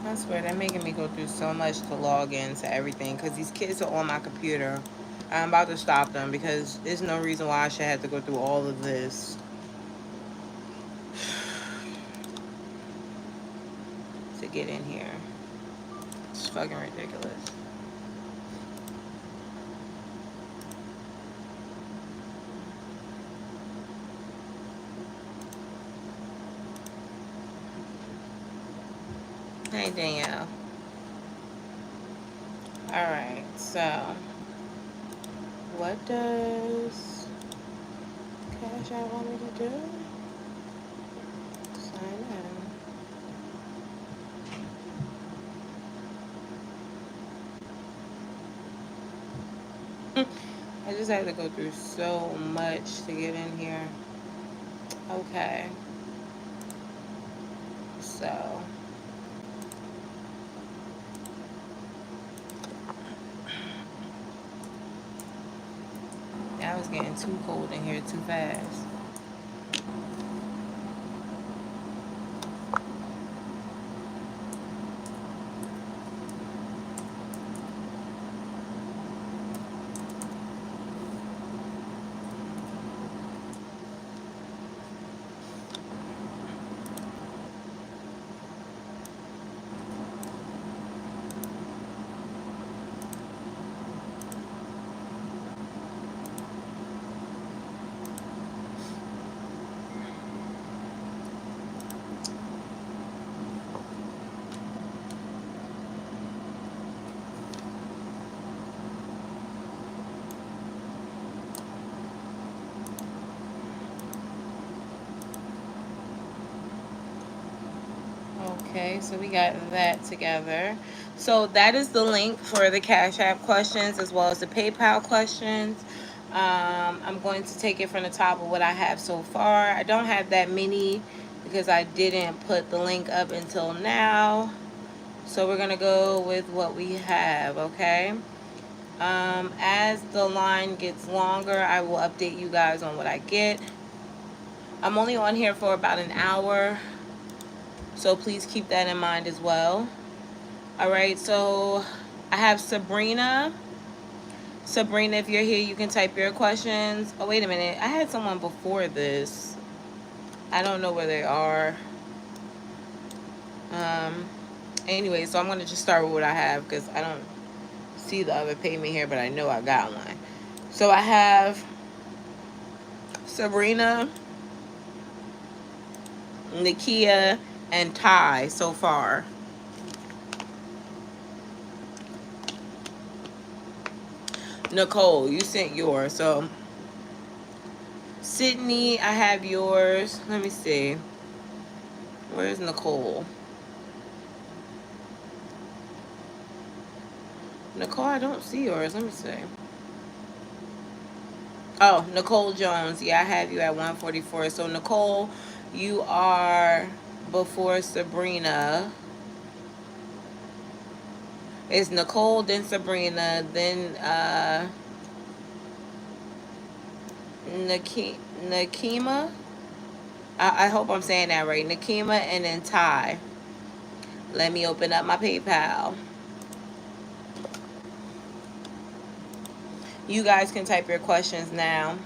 I swear, they're making me go through so much to log into everything because these kids are on my computer. I'm about to stop them because there's no reason why I should have to go through all of this to get in here. It's fucking ridiculous. Hey, Danielle. Alright, so what does Cash App want me to do? Sign in. I just had to go through so much to get in here. Okay. So I was getting too cold in here too fast. Okay, so we got that together. So that is the link for the Cash App questions as well as the PayPal questions. I'm going to take it from the top of what I have so far. I don't have that many because I didn't put the link up until now. So we're going to go with what we have, okay? As the line gets longer, I will update you guys on what I get. I'm only on here for about an hour, so please keep that in mind as well. All right, so I have Sabrina. Sabrina, if you're here, you can type your questions. Oh, wait a minute. I had someone before this. I don't know where they are. Anyway, so I'm going to just start with what I have because I don't see the other payment here, but I know I got one. So I have Sabrina, Nakia, and Ty so far. Nicole, you sent yours. So Sydney, I have yours. Let me see. Where's Nicole? Nicole, I don't see yours. Let me see. Oh, Nicole Jones. Yeah, I have you at 144. So Nicole, you are before Sabrina. It's Nicole, then Sabrina, then Nakima. I hope I'm saying that right. Nakima, and then Ty. Let me open up my PayPal. You guys can type your questions now.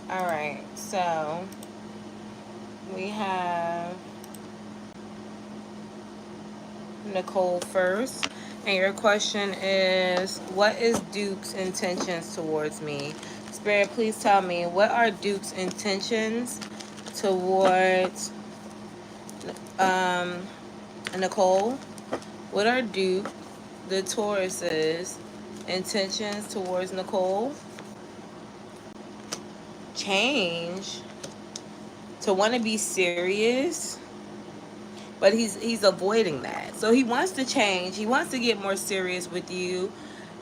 Alright, so we have Nicole first. And your question is, what is Duke's intentions towards me? Spirit, please tell me, what are Duke's intentions towards Nicole? What are Duke, the Taurus's intentions towards Nicole? Change. To want to be serious, but he's avoiding that. So he wants to change. He wants to get more serious with you.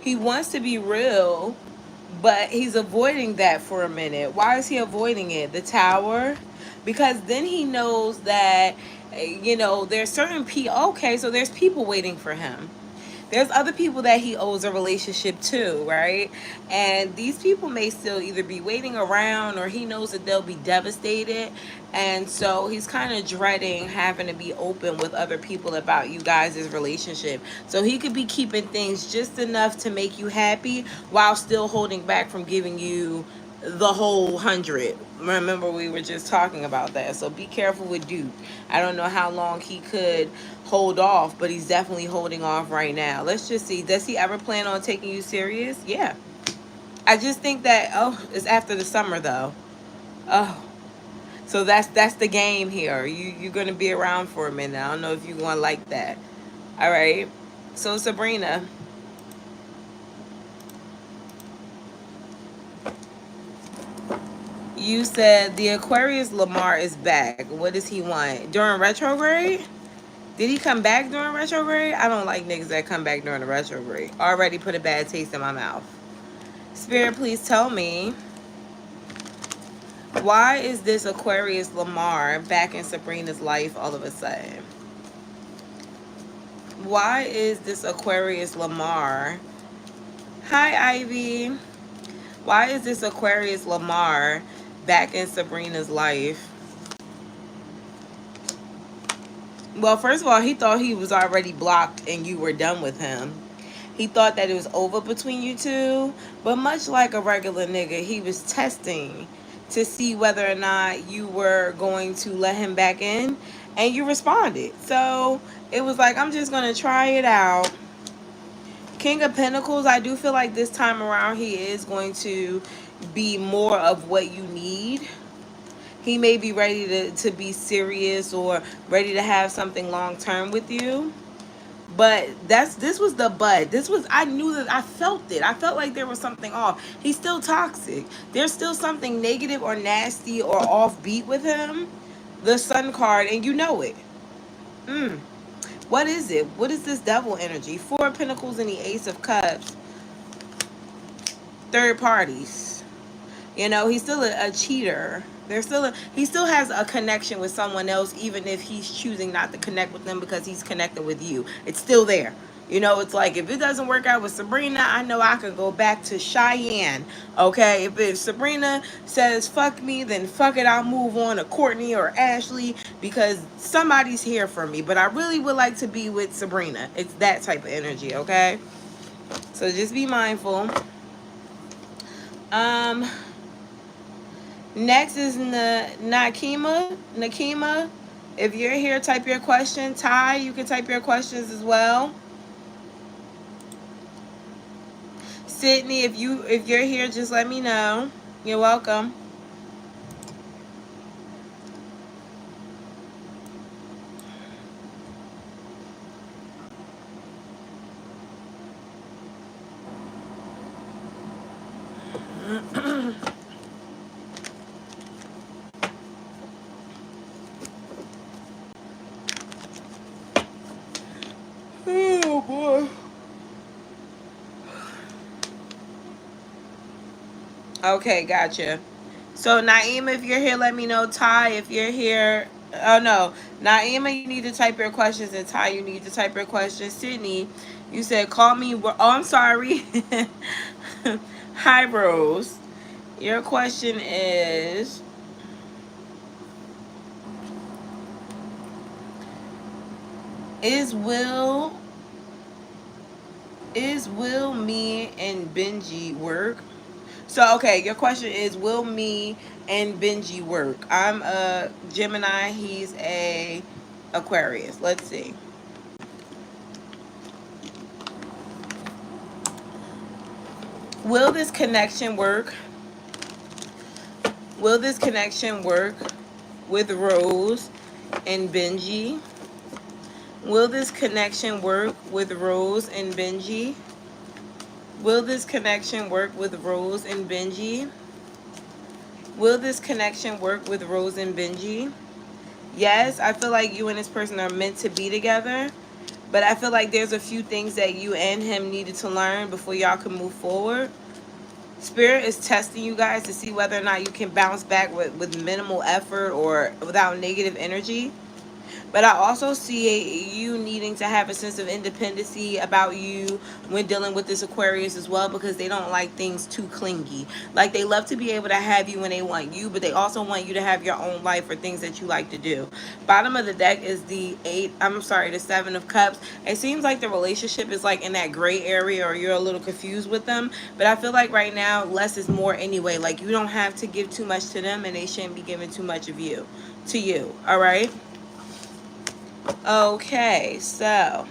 He wants to be real, but he's avoiding that for a minute. Why is he avoiding it? The Tower? Because then he knows that, you know, there's certain people. Okay, so there's people waiting for him. There's other people that he owes a relationship to, right? And these people may still either be waiting around, or he knows that they'll be devastated. And so he's kind of dreading having to be open with other people about you guys' relationship. So he could be keeping things just enough to make you happy while still holding back from giving you the whole 100. Remember, we were just talking about that. So be careful with Duke. I don't know how long he could hold off, but he's definitely holding off right now. Let's just see. Does he ever plan on taking you serious? Yeah. I just think that, oh, it's after the summer though. Oh. So that's the game here. You're going to be around for a minute. I don't know if you're going to like that. All right. So Sabrina, you said the Aquarius Lamar is back. What does he want? During retrograde? Did he come back during retrograde? I don't like niggas that come back during the retrograde. Already put a bad taste in my mouth. Spirit, please tell me, why is this Aquarius Lamar back in Sabrina's life all of a sudden? Why is this Aquarius Lamar? Hi, Ivy. Why is this Aquarius Lamar back in Sabrina's life? Well, first of all, he thought he was already blocked and you were done with him. He thought that it was over between you two. But much like a regular nigga, he was testing to see whether or not you were going to let him back in. And you responded. So it was like, I'm just going to try it out. King of Pentacles, I do feel like this time around he is going to be more of what you need. He may be ready to be serious or ready to have something long term with you. But this was the bud. This was, I knew that, I felt it. I felt like there was something off. He's still toxic. There's still something negative or nasty or offbeat with him. The Sun card, and you know it. What is it? What is this devil energy? Four of Pentacles and the Ace of Cups. Third parties. You know, he's still a cheater. He still has a connection with someone else, even if he's choosing not to connect with them because he's connected with you. It's still there. You know, it's like if it doesn't work out with Sabrina, I know I could go back to Cheyenne. Okay, if Sabrina says fuck me, then fuck it, I'll move on to Courtney or Ashley because somebody's here for me. But I really would like to be with Sabrina. It's that type of energy, okay? So just be mindful. Next is Nakima. Nakima, if you're here, type your question. Ty, you can type your questions as well. Sydney, if you're here, just let me know. You're welcome. Oh boy. Okay, gotcha. So Naima, if you're here, let me know. Ty, if you're here, oh no, Naima, you need to type your questions, and Ty, you need to type your questions. Sydney, you said call me. Oh, I'm sorry. Hi, Rose. Your question is Will me and Benji work? So okay, your question is will me and Benji work? I'm a Gemini, he's a Aquarius. Let's see. Will this connection work? Will this connection work with Rose and Benji? Will this connection work with Rose and Benji? Will this connection work with Rose and Benji? Will this connection work with Rose and Benji? Yes, I feel like you and this person are meant to be together. But I feel like there's a few things that you and him needed to learn before y'all can move forward. Spirit is testing you guys to see whether or not you can bounce back with minimal effort or without negative energy. But I also see you needing to have a sense of independency about you when dealing with this Aquarius as well, because they don't like things too clingy. Like they love to be able to have you when they want you, but they also want you to have your own life or things that you like to do. Bottom of the deck is the the Seven of Cups. It seems like the relationship is like in that gray area or you're a little confused with them. But I feel like right now less is more anyway. Like you don't have to give too much to them and they shouldn't be giving too much of you to you. All right. Okay, so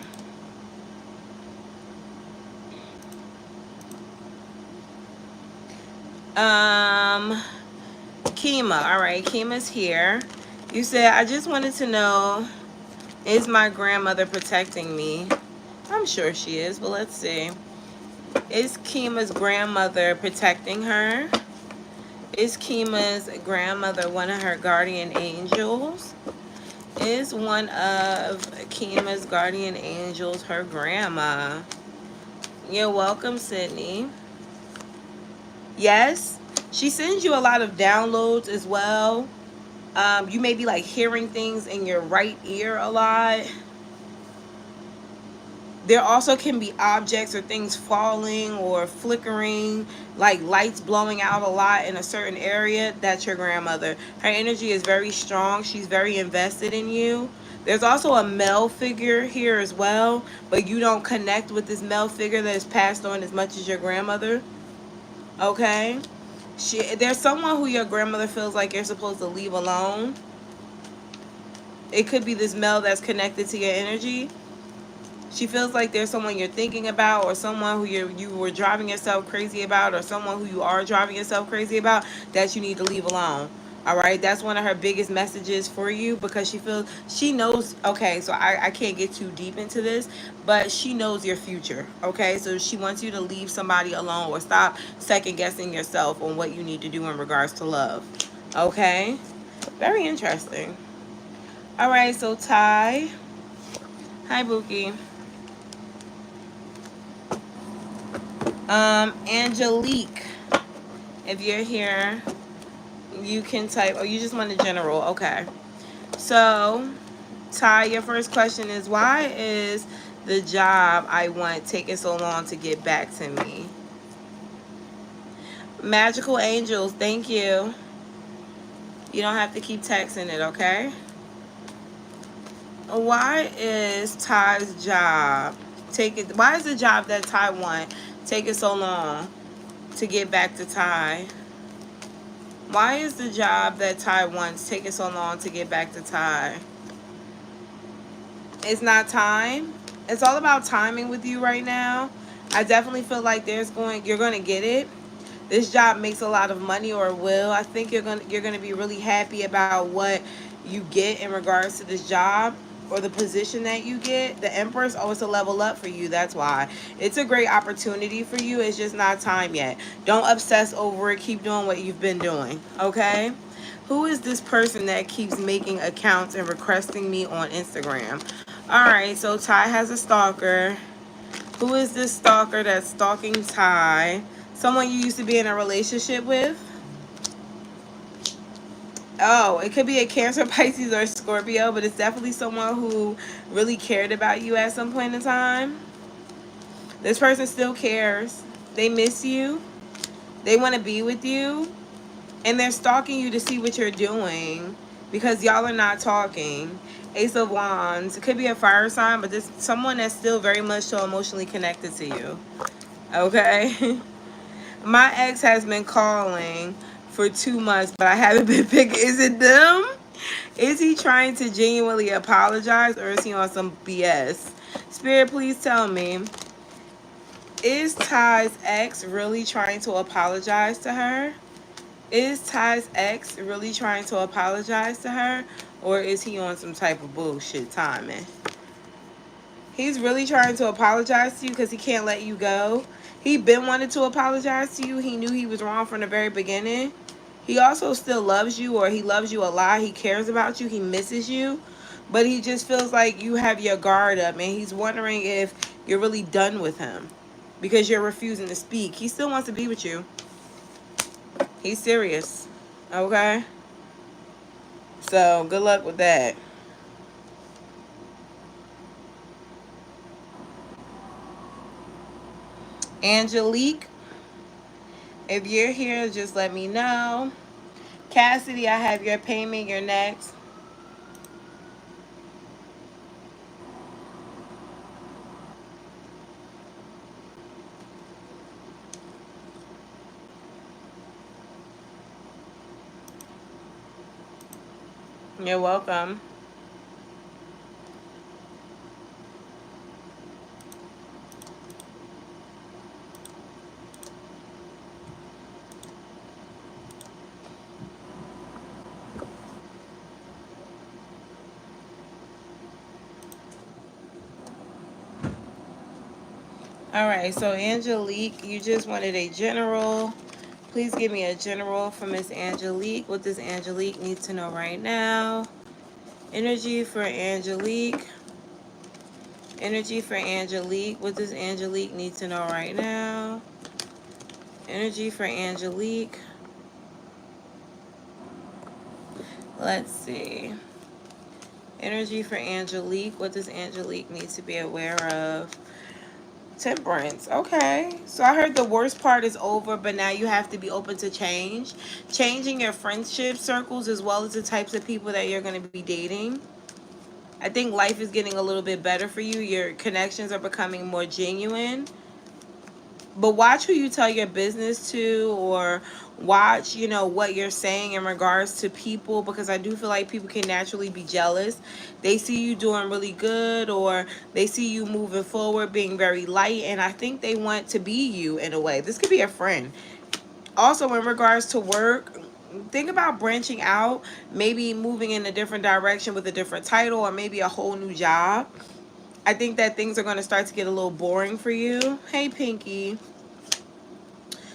Kima, all right, Kima's here. You said, I just wanted to know, is my grandmother protecting me? I'm sure she is, but let's see. Is Kima's grandmother protecting her? Is Kima's grandmother one of her guardian angels? Is one of Kima's guardian angels her grandma? You're welcome, Sydney. Yes, she sends you a lot of downloads as well. You may be like hearing things in your right ear a lot. There also can be objects or things falling or flickering, like lights blowing out a lot in a certain area. That's your grandmother. Her energy is very strong. She's very invested in you. There's also a male figure here as well, but you don't connect with this male figure that is passed on as much as your grandmother. Okay? There's someone who your grandmother feels like you're supposed to leave alone. It could be this male that's connected to your energy. She feels like there's someone you're thinking about, or someone who you were driving yourself crazy about, or someone who you are driving yourself crazy about that you need to leave alone. All right, that's one of her biggest messages for you, because she knows. Okay, so I can't get too deep into this, but she knows your future. Okay, so she wants you to leave somebody alone or stop second guessing yourself on what you need to do in regards to love. Okay, very interesting. All right, so Ty. Hi, Bookie. Angelique, if you're here, You can type. Oh, you just want a general. Okay. So, Ty, your first question is, why is the job I want taking so long to get back to me? Magical angels, thank you. You don't have to keep texting it, okay? Why is Ty's job why is the job that Ty want taking so long to get back to Ty? Why is the job that Ty wants taking so long to get back to Ty? It's not time. It's all about timing with you right now. I definitely feel like you're going to get it. This job makes a lot of money, or will. I think you're going to be really happy about what you get in regards to this job or the position that you get. The Empress, oh, it's a level up for you. That's why. It's a great opportunity for you. It's just not time yet. Don't obsess over it. Keep doing what you've been doing, okay? Who is this person that keeps making accounts and requesting me on Instagram? All right, so Ty has a stalker. Who is this stalker that's stalking Ty? Someone you used to be in a relationship with? Oh, it could be a Cancer, Pisces, or Scorpio, but it's definitely someone who really cared about you at some point in time. This person still cares. They miss you. They want to be with you. And they're stalking you to see what you're doing because y'all are not talking. Ace of Wands. It could be a fire sign, but this someone that's still very much so emotionally connected to you. Okay? My ex has been calling for 2 months, but I haven't been picking. Is it them? Is he trying to genuinely apologize, or is he on some BS? Spirit, please tell me. Is Ty's ex really trying to apologize to her? Is Ty's ex really trying to apologize to her, or is he on some type of bullshit timing? He's really trying to apologize to you because he can't let you go. He been wanting to apologize to you. He knew he was wrong from the very beginning. He also still loves you, or he loves you a lot. He cares about you. He misses you. But he just feels like you have your guard up, and he's wondering if you're really done with him because you're refusing to speak. He still wants to be with you. He's serious. Okay? So, good luck with that. Angelique, if you're here, just let me know. Cassidy, I have your payment. You're next. You're welcome. All right, so Angelique, you just wanted a general. Please give me a general for Miss Angelique. What does Angelique need to know right now? Energy for Angelique. Energy for Angelique. What does Angelique need to know right now? Energy for Angelique. Let's see. Energy for Angelique. What does Angelique need to be aware of? Temperance. Okay. So I heard the worst part is over, but now you have to be open to change. Changing your friendship circles as well as the types of people that you're going to be dating. I think life is getting a little bit better for you. Your connections are becoming more genuine. But watch who you tell your business to, or watch, you know, what you're saying in regards to people, because I do feel like people can naturally be jealous. They see you doing really good, or they see you moving forward, being very light, and I think they want to be you in a way. This could be a friend. Also, in regards to work, think about branching out, maybe moving in a different direction with a different title, or maybe a whole new job. I think that things are going to start to get a little boring for you. Hey, Pinky.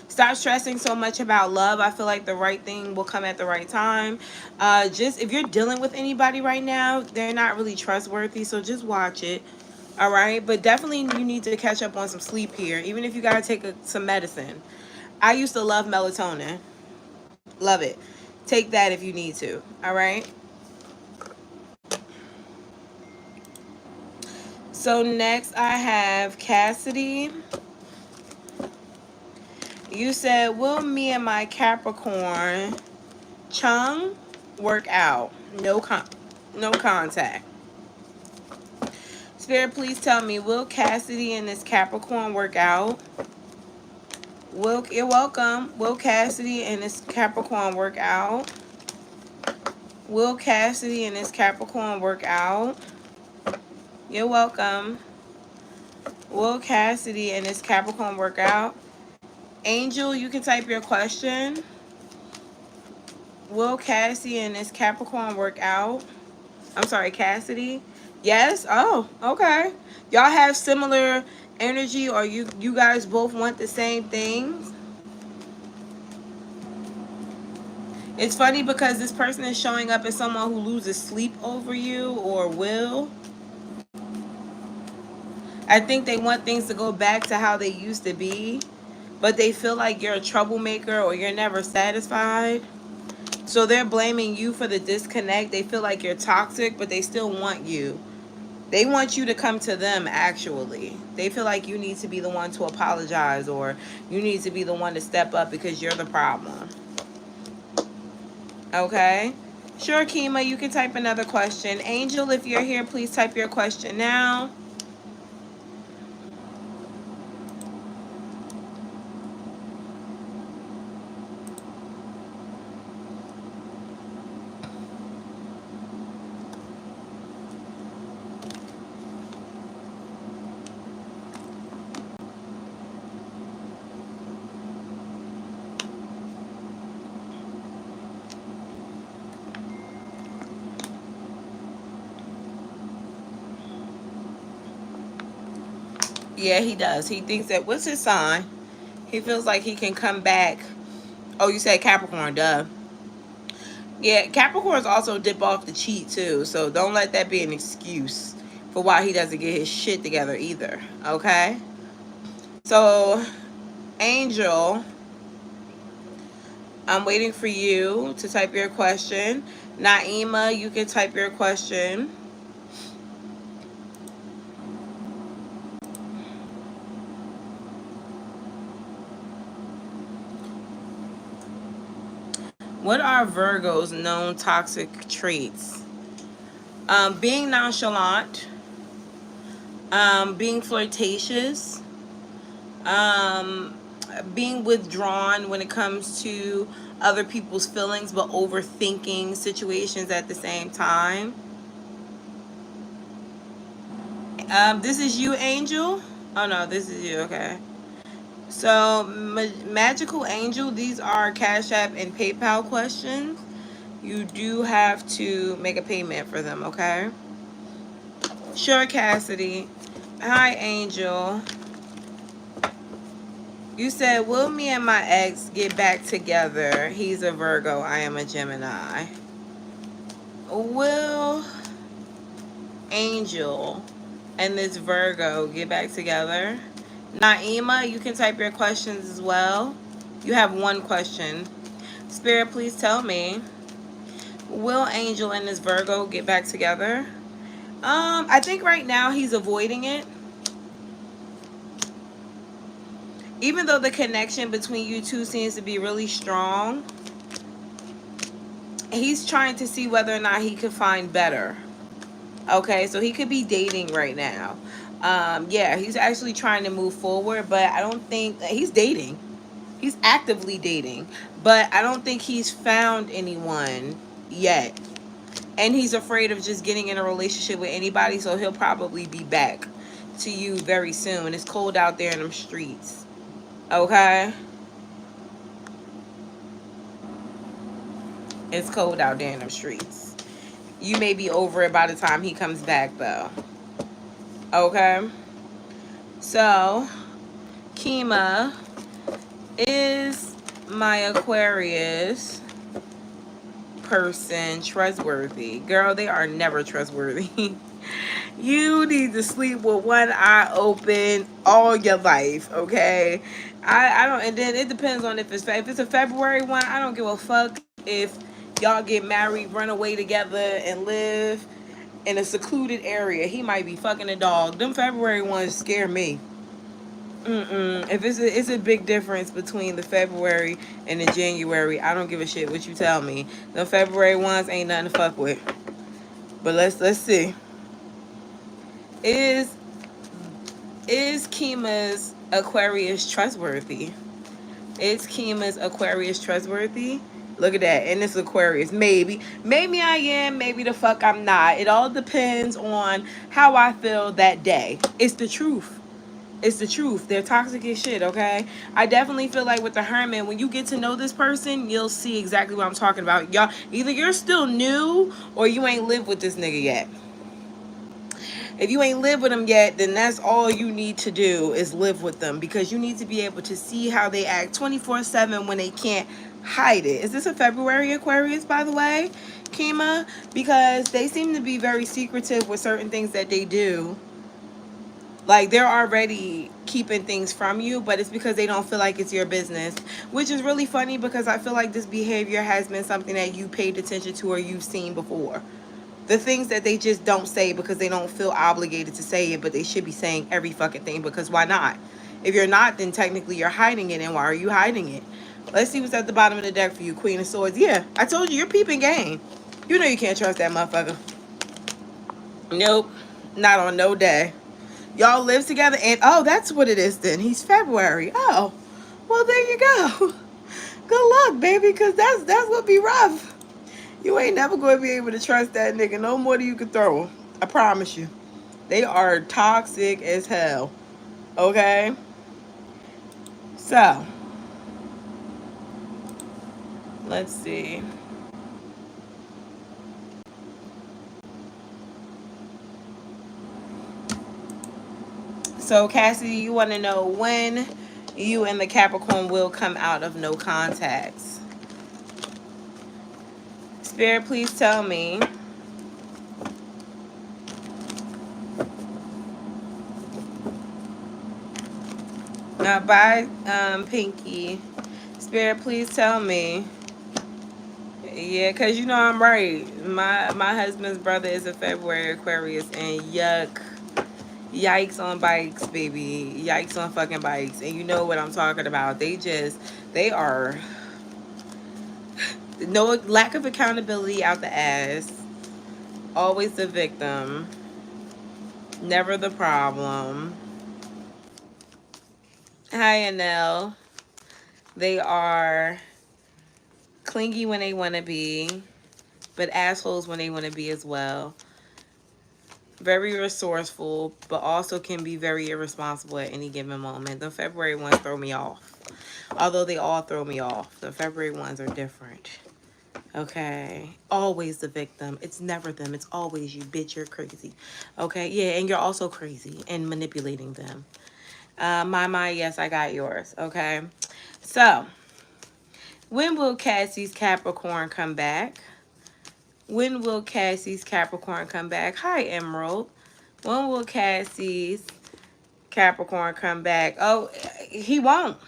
Stop stressing so much about love. I feel like the right thing will come at the right time. Just if you're dealing with anybody right now, they're not really trustworthy, so just watch it. All right? But definitely you need to catch up on some sleep here, even if you got to take some medicine. I used to love melatonin. Love it. take that if you need to. All right. So next I have Cassidy. You said, will me and my Capricorn Chung work out? No contact. Spirit, please tell me, will Cassidy and this Capricorn work out? You're welcome. Will Cassidy and this Capricorn work out? Will Cassidy and this Capricorn work out? You're welcome. Will Cassidy and this Capricorn work out? Angel, you can type your question. Will Cassidy and this Capricorn work out? I'm sorry, Cassidy. Yes? Oh, okay. Y'all have similar energy, or you guys both want the same things? It's funny because this person is showing up as someone who loses sleep over you or will. I think they want things to go back to how they used to be, but they feel like you're a troublemaker or you're never satisfied. So they're blaming you for the disconnect. They feel like you're toxic, but they still want you. They want you to come to them, actually. They feel like you need to be the one to apologize, or you need to be the one to step up because you're the problem. Okay? Sure, Kima, you can type another question. Angel, if you're here, please type your question now. Yeah, he does. He thinks that, what's his sign? He feels like he can come back. Oh, you said Capricorn, duh. Yeah, Capricorns also dip off the cheat too, so don't let that be an excuse for why he doesn't get his shit together either, okay? So, Angel, I'm waiting for you to type your question. Naima, you can type your question. What are Virgo's known toxic traits? Being nonchalant, being flirtatious, being withdrawn when it comes to other people's feelings, but overthinking situations at the same time. This is you, Angel? Oh, no, this is you. Okay. So, Magical Angel, these are Cash App and PayPal questions. You do have to make a payment for them, okay? Sure, Cassidy. Hi, Angel. You said, will me and my ex get back together? He's a Virgo. I am a Gemini. Will Angel and this Virgo get back together? Naima, you can type your questions as well. You have one question. Spirit, please tell me. Will Angel and this Virgo get back together? I think right now he's avoiding it. Even though the connection between you two seems to be really strong, he's trying to see whether or not he could find better. Okay, so he could be dating right now. Yeah, he's actually trying to move forward, but I don't think he's dating. He's actively dating, but I don't think he's found anyone yet. And he's afraid of just getting in a relationship with anybody, so he'll probably be back to you very soon. It's cold out there in them streets. Okay? It's cold out there in them streets. You may be over it by the time he comes back, though. Okay? So, Kima, is my Aquarius person trustworthy? Girl, they are never trustworthy. You need to sleep with one eye open all your life, okay? I don't, and then it depends on if it's a February one. I don't give a fuck if y'all get married, run away together, and live in a secluded area. He might be fucking a dog. Them February ones scare me. If it's a big difference between the February and the January, I don't give a shit what you tell me. The February ones ain't nothing to fuck with. But let's see. Is Kima's Aquarius trustworthy? Is Kima's Aquarius trustworthy? Look at that. And it's Aquarius. Maybe I am. Maybe the fuck I'm not. It all depends on how I feel that day. It's the truth. It's the truth. They're toxic as shit, okay? I definitely feel like with the Hermit, when you get to know this person, you'll see exactly what I'm talking about. Y'all, either you're still new or you ain't lived with this nigga yet. If you ain't lived with them yet, then that's all you need to do is live with them, because you need to be able to see how they act 24/7 when they can't hide it. Is this a February Aquarius, by the way, Kima? Because they seem to be very secretive with certain things that they do. Like, they're already keeping things from you, but it's because they don't feel like it's your business, which is really funny because I feel like this behavior has been something that you paid attention to or you've seen before. The things that they just don't say because they don't feel obligated to say it, but they should be saying every fucking thing, because why not? If you're not, then technically you're hiding it, and why are you hiding it? Let's see what's at the bottom of the deck for you, Queen of Swords. Yeah, I told you, you're peeping game. You know you can't trust that motherfucker. Nope, not on no day. Y'all live together, and oh, that's what it is then. He's February. Oh, well, there you go. Good luck, baby, because that's gonna be rough. You ain't never going to be able to trust that nigga no more than you can throw him. I promise you. They are toxic as hell. Okay? So, let's see. So, Cassidy, you want to know when you and the Capricorn will come out of no contacts. Spirit, please tell me. Bye, Pinky. Spirit, please tell me. Yeah, because you know I'm right. My husband's brother is a February Aquarius, and yuck. Yikes on bikes, baby. Yikes on fucking bikes. And you know what I'm talking about. They are no lack of accountability out the ass. Always the victim. Never the problem. Hi, Anel. They are clingy when they want to be, but assholes when they want to be as well. Very resourceful, but also can be very irresponsible at any given moment. The February ones throw me off. Although they all throw me off. The February ones are different. Okay? Always the victim. It's never them. It's always you. Bitch, you're crazy. Okay? Yeah, and you're also crazy and manipulating them. My, yes, I got yours. Okay? So, when will Cassie's Capricorn come back? When will Cassie's Capricorn come back? Hi, Emerald. When will Cassie's Capricorn come back? Oh, he won't.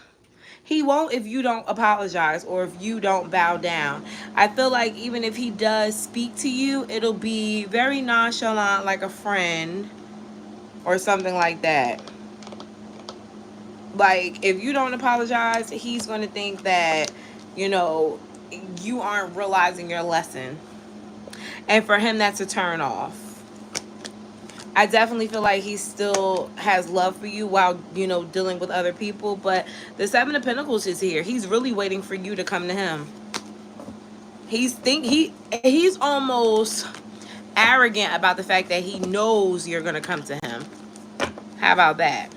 He won't if you don't apologize or if you don't bow down. I feel like even if he does speak to you, it'll be very nonchalant, like a friend or something like that. Like, if you don't apologize, he's going to think that, you know, you aren't realizing your lesson. And for him, that's a turn off. I definitely feel like he still has love for you while, you know, dealing with other people. But the Seven of Pentacles is here. He's really waiting for you to come to him. He's almost arrogant about the fact that he knows you're going to come to him. How about that?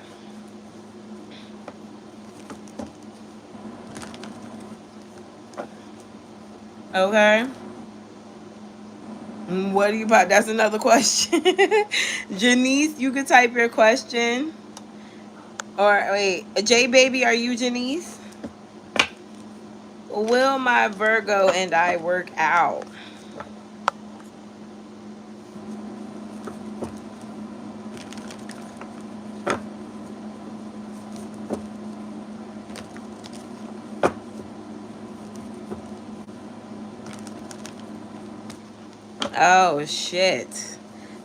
Okay. What are you about? That's another question. Janice, you could type your question. Or wait, J Baby, are you Janice? Will my Virgo and I work out? Oh, shit.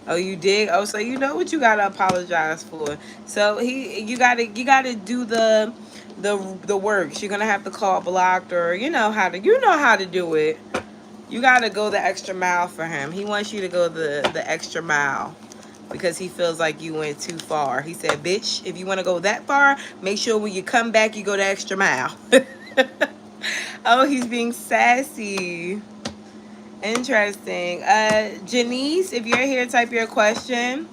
Oh, you did? Oh, so you know what you gotta apologize for. So you gotta do the works. You're gonna have to call blocked, or you know how to do it. You gotta go the extra mile for him. He wants you to go the extra mile because he feels like you went too far. He said, bitch, if you wanna go that far, make sure when you come back you go the extra mile. Oh, he's being sassy. Interesting. Janice, if you're here, type your question.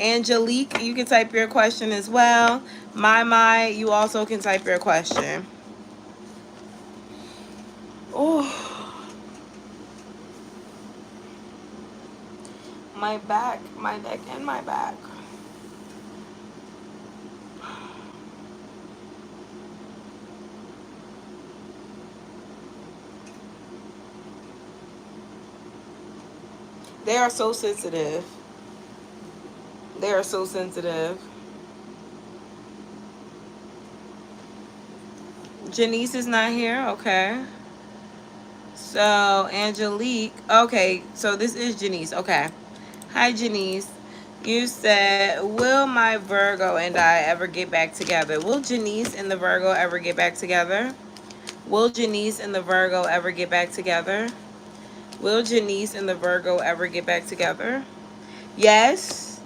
Angelique, you can type your question as well. My, you also can type your question. Oh, my back, my neck, and my back. They are so sensitive. They are so sensitive. Janice is not here. Okay. So, Angelique. Okay, so this is Janice. Okay. Hi, Janice. You said, will my Virgo and I ever get back together? Will Janice and the Virgo ever get back together? Will Janice and the Virgo ever get back together? Will Janice and the Virgo ever get back together? Yes.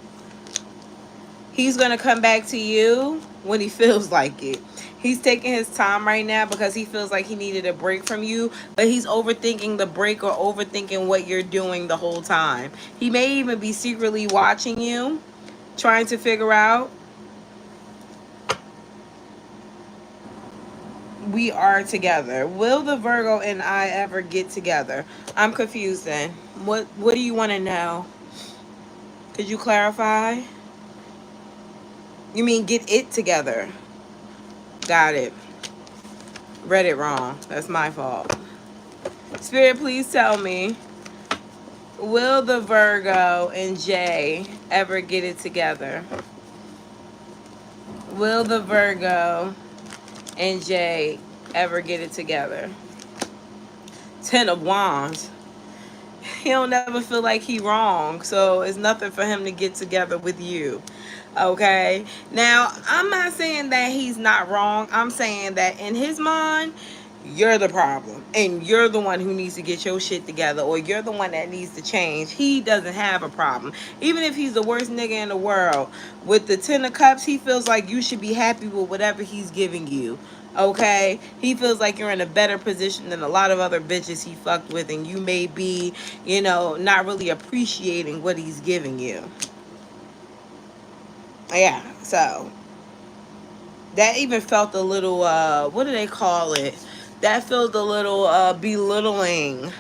He's going to come back to you when he feels like it. He's taking his time right now because he feels like he needed a break from you, but he's overthinking the break or overthinking what you're doing the whole time. He may even be secretly watching you, trying to figure out. We are together. Will the Virgo and I ever get together? I'm confused then. What do you want to know? Could you clarify? You mean get it together? Got it. Read it wrong. That's my fault. Spirit, please tell me. Will the Virgo and Jay ever get it together? Will the Virgo and Jay ever get it together? 10 of Wands. He don't ever feel like he wrong, so it's nothing for him to get together with you. Okay, now I'm not saying that he's not wrong. I'm saying that in his mind, you're the problem and you're the one who needs to get your shit together, or you're the one that needs to change. He doesn't have a problem. Even if he's the worst nigga in the world, with the 10 of Cups, he feels like you should be happy with whatever he's giving you. Okay, he feels like you're in a better position than a lot of other bitches he fucked with, and you may be, you know, not really appreciating what he's giving you. Yeah, so that even felt a little, what do they call it? That felt a little belittling,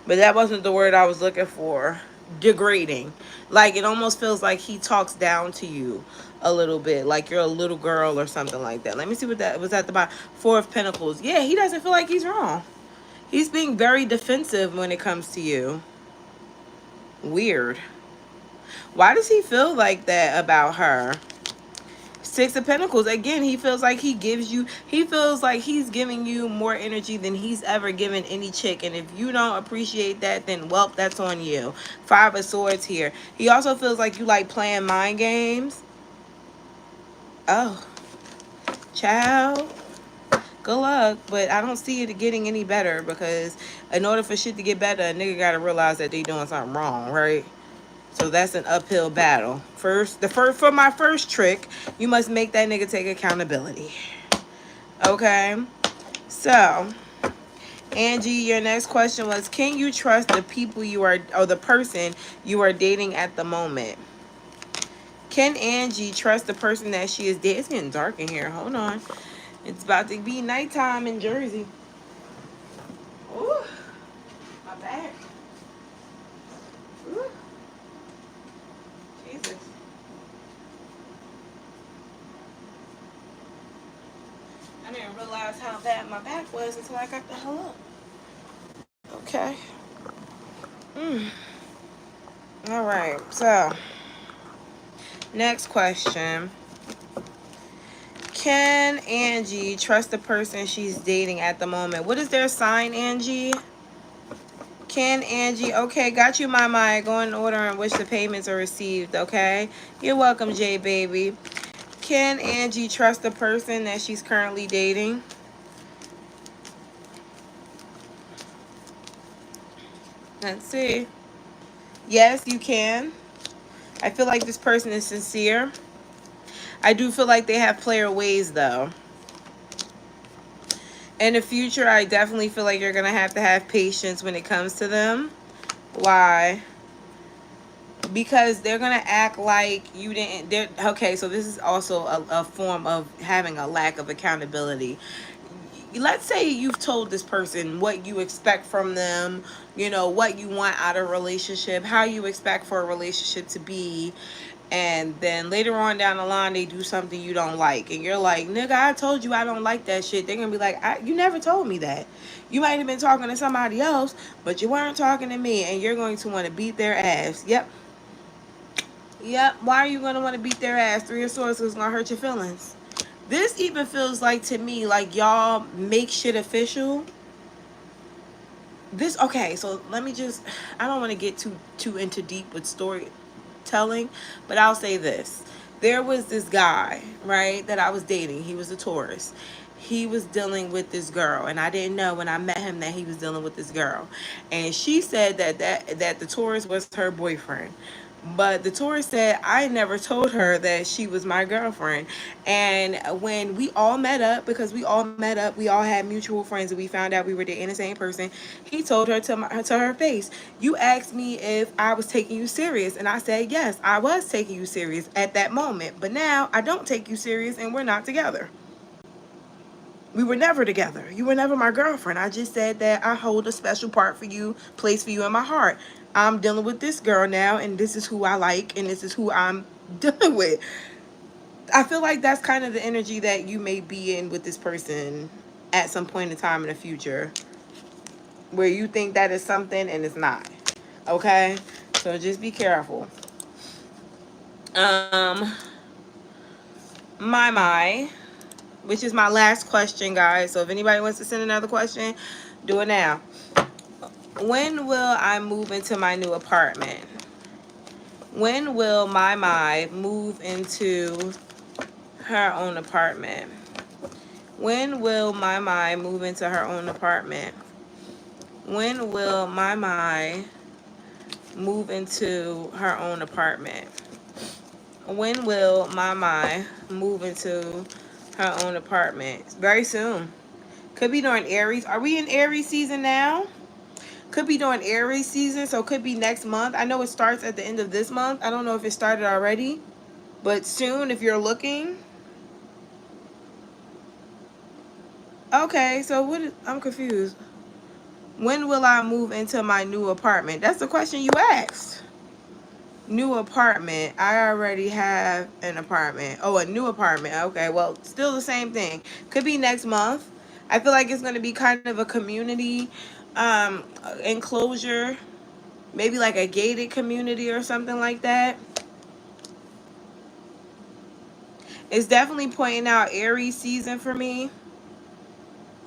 but that wasn't the word I was looking for. Degrading. Like, it almost feels like he talks down to you a little bit, like you're a little girl or something like that. Let me see what that was at the bottom. 4 of Pentacles. Yeah, he doesn't feel like he's wrong. He's being very defensive when it comes to you. Weird. Why does he feel like that about her? 6 of Pentacles. Again, he feels like he feels like he's giving you more energy than he's ever given any chick. And if you don't appreciate that, then, well, that's on you. 5 of Swords here. He also feels like you like playing mind games. Oh, child. Good luck, but I don't see it getting any better, because in order for shit to get better, a nigga gotta realize that they doing something wrong, right? So that's an uphill battle. For my first trick, you must make that nigga take accountability. Okay? So, Angie, your next question was, can you trust the people or the person you are dating at the moment? Can Angie trust the person that she is dating? It's getting dark in here. Hold on. It's about to be nighttime in Jersey. Ooh, my back. Ooh. Jesus. I didn't realize how bad my back was until I got the hell up. Okay. All right. So, next question. Can Angie trust the person she's dating at the moment? What is their sign, Angie? Can Angie, okay, got you, my. Go in order in which the payments are received, okay? You're welcome, J baby. Can Angie trust the person that she's currently dating? Let's see. Yes, you can. I feel like this person is sincere. I do feel like they have player ways, though. In the future, I definitely feel like you're going to have patience when it comes to them. Why? Because they're going to act like you didn't. Okay, so this is also a form of having a lack of accountability. Let's say you've told this person what you expect from them, you know, what you want out of a relationship, how you expect for a relationship to be, and then later on down the line they do something you don't like, and you're like, nigga, I told you I don't like that shit. They're gonna be like, you never told me that. You might have been talking to somebody else, but you weren't talking to me, and you're going to want to beat their ass. Yep. Why are you going to want to beat their ass? Three of Swords is going to hurt your feelings. This even feels like, to me, like y'all make shit official. This, okay, so let me just, I don't want to get too into deep with storytelling, but I'll say this. There was this guy, right, that I was dating. He was a Taurus. He was dealing with this girl, and I didn't know when I met him that he was dealing with this girl. And she said that the Taurus was her boyfriend. But the Taurus said, I never told her that she was my girlfriend. And when we all met up, because we all met up, we all had mutual friends, and we found out we were dating the same person, he told her to her face, you asked me if I was taking you serious. And I said, yes, I was taking you serious at that moment. But now I don't take you serious, and we're not together. We were never together. You were never my girlfriend. I just said that I hold a special place for you in my heart. I'm dealing with this girl now, and this is who I like, and this is who I'm dealing with. I feel like that's kind of the energy that you may be in with this person at some point in time in the future, where you think that is something and it's not. Okay? So just be careful. My, which is my last question, guys. So if anybody wants to send another question, do it now. When will I move into my new apartment? When will my move into her own apartment? When will my move into her own apartment? When will my move into her own apartment? When will my move into her own apartment? Very soon. Could be during Aries. Are we in Aries season now? Could be during Aries season, so could be next month. I know it starts at the end of this month. I don't know if it started already, but soon if you're looking. Okay, so I'm confused. When will I move into my new apartment? That's the question you asked. New apartment. I already have an apartment. Oh, a new apartment. Okay, well, still the same thing. Could be next month. I feel like it's going to be kind of a community enclosure. Maybe like a gated community or something like that. It's definitely pointing out Aries season for me.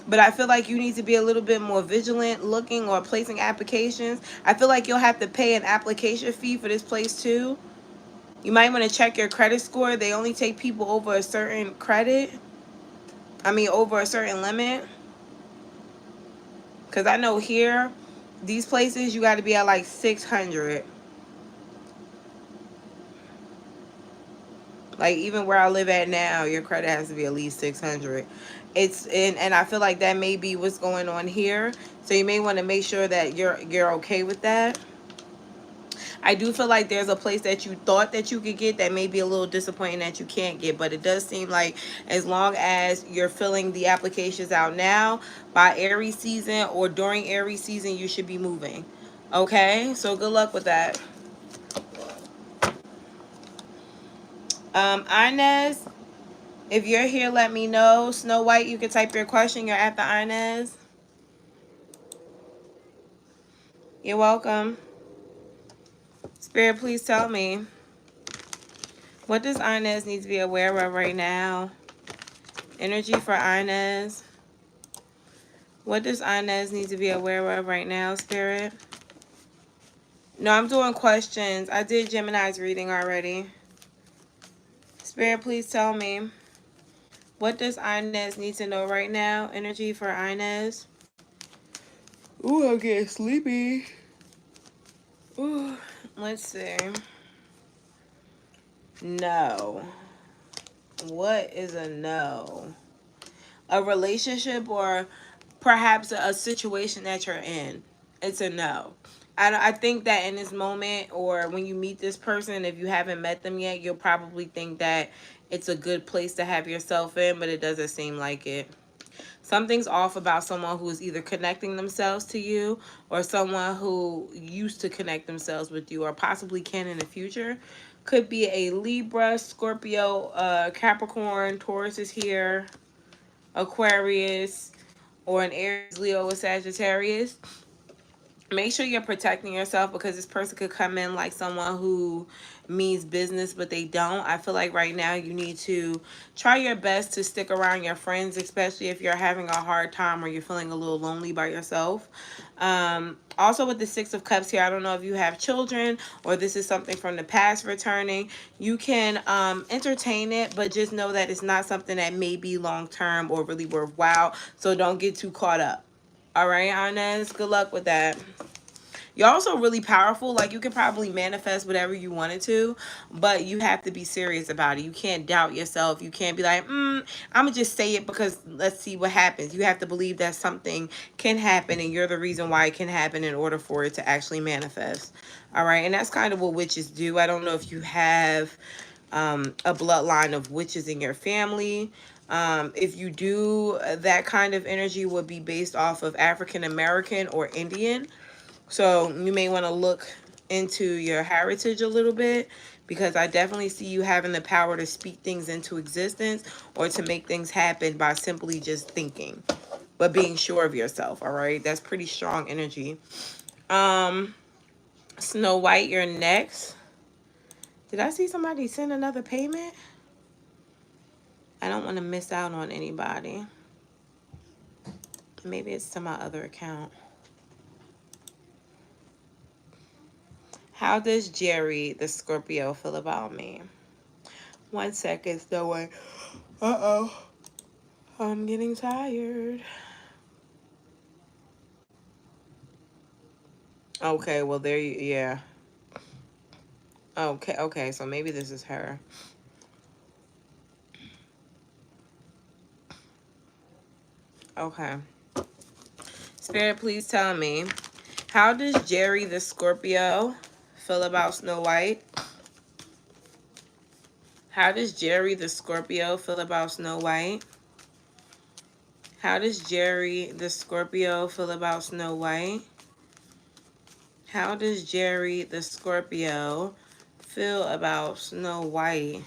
But I feel like you need to be a little bit more vigilant looking or placing applications. I feel like you'll have to pay an application fee for this place too. You might want to check your credit score. They only take people over a certain over a certain limit. Because I know here, these places, you got to be at like 600. Like even where I live at now, your credit has to be at least 600. And I feel like that may be what's going on here. So you may want to make sure that you're okay with that. I do feel like there's a place that you thought that you could get that may be a little disappointing that you can't get. But it does seem like as long as you're filling the applications out now, by Aries season or during Aries season, you should be moving. Okay? So good luck with that. Inez, if you're here, let me know. Snow White, you can type your question. You're at the Inez. You're welcome. Spirit, please tell me. What does Inez need to be aware of right now? Energy for Inez. What does Inez need to be aware of right now, Spirit? No, I'm doing questions. I did Gemini's reading already. Spirit, please tell me. What does Inez need to know right now? Energy for Inez. Ooh, I'm getting sleepy. Ooh, let's see. No. What is a no? A relationship or perhaps a situation that you're in. It's a no. I think that in this moment or when you meet this person, if you haven't met them yet, you'll probably think that it's a good place to have yourself in, but it doesn't seem like it. Something's off about someone who is either connecting themselves to you or someone who used to connect themselves with you or possibly can in the future. Could be a Libra, Scorpio, Capricorn, Taurus is here, Aquarius, or an Aries, Leo, or Sagittarius. Make sure you're protecting yourself because this person could come in like someone who means business, but they don't. I feel like right now you need to try your best to stick around your friends, especially if you're having a hard time or you're feeling a little lonely by yourself. Also with the Six of Cups here, I don't know if you have children or this is something from the past returning. You can entertain it, but just know that it's not something that may be long-term or really worthwhile. So don't get too caught up. All right, Inez, good luck with that. You're also really powerful. Like, you can probably manifest whatever you wanted to, but you have to be serious about it. You can't doubt yourself. You can't be like, I'm going to just say it because let's see what happens. You have to believe that something can happen, and you're the reason why it can happen in order for it to actually manifest. All right, and that's kind of what witches do. I don't know if you have a bloodline of witches in your family. If you do, that kind of energy would be based off of African American or Indian. So you may want to look into your heritage a little bit because I definitely see you having the power to speak things into existence or to make things happen by simply just thinking, but being sure of yourself. All right. That's pretty strong energy. Snow White, you're next. Did I see somebody send another payment? I don't want to miss out on anybody. Maybe it's to my other account. How does Jerry, the Scorpio, feel about me? 1 second, Snow White. Uh-oh. I'm getting tired. Okay, well, there you, yeah. Okay, so maybe this is her. Okay. Spirit, please tell me. How does Jerry, the Scorpio, feel about Snow White? How does Jerry, the Scorpio, feel about Snow White? How does Jerry, the Scorpio, feel about Snow White? How does Jerry, the Scorpio, feel about Snow White?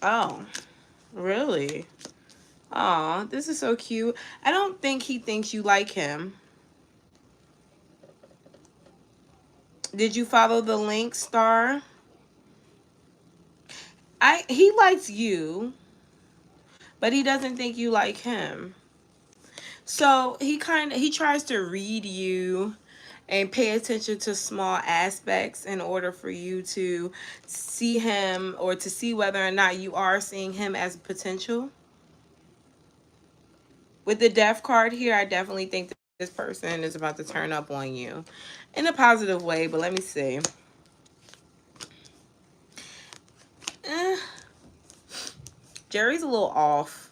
Oh, really? Aw, this is so cute. I don't think he thinks you like him. Did you follow the link, Star? He likes you, but he doesn't think you like him. So he tries to read you and pay attention to small aspects in order for you to see him or to see whether or not you are seeing him as potential. With the Death card here, I definitely think that this person is about to turn up on you in a positive way, but let me see. Jerry's a little off.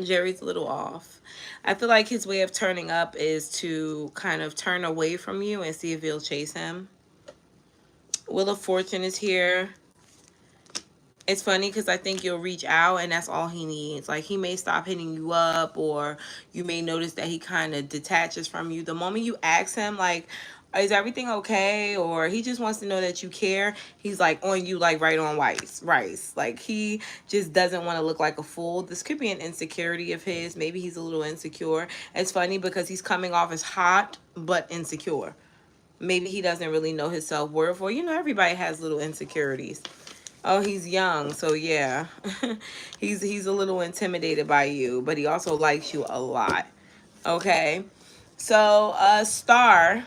Jerry's a little off. I feel like his way of turning up is to kind of turn away from you and see if you'll chase him. Wheel of Fortune is here. It's funny because I think you'll reach out and that's all he needs. Like, he may stop hitting you up or you may notice that he kind of detaches from you. The moment you ask him, like, is everything okay? Or he just wants to know that you care. He's like on you, like right on rice. Like, he just doesn't want to look like a fool. This could be an insecurity of his. Maybe he's a little insecure. It's funny because he's coming off as hot but insecure. Maybe he doesn't really know his self-worth, or, you know, everybody has little insecurities. Oh, he's young, so yeah. he's a little intimidated by you, but he also likes you a lot. Okay? So, star.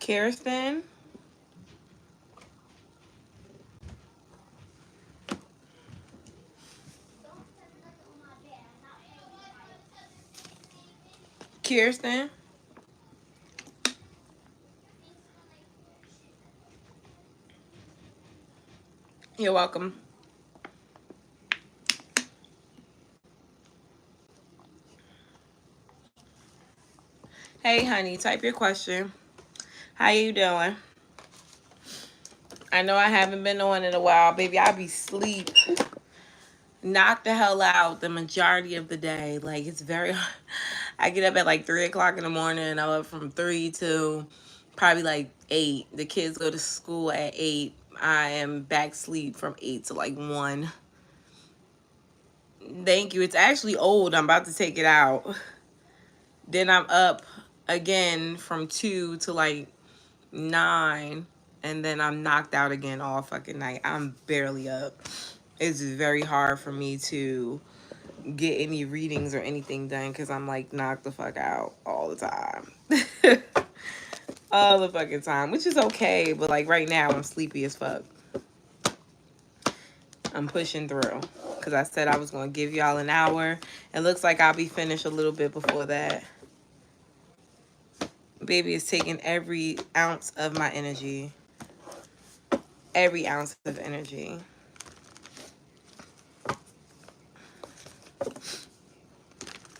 Kirsten. Kirsten. You're welcome. Hey, honey, type your question. How you doing? I know I haven't been on in a while, baby. I be sleep. Knock the hell out the majority of the day. Like, it's very I get up at like 3 o'clock in the morning, and I'm up from 3 to probably like 8. The kids go to school at 8. I am back sleep from 8 to like 1. Thank you. It's actually old. I'm about to take it out. Then I'm up again from 2 to like 9. And then I'm knocked out again all fucking night. I'm barely up. It's very hard for me to get any readings or anything done because I'm like knocked the fuck out all the time. All the fucking time, which is okay, but like right now I'm sleepy as fuck. I'm pushing through because I said I was going to give y'all an hour. It looks like I'll be finished a little bit before that. Baby is taking every ounce of my energy. Every ounce of energy.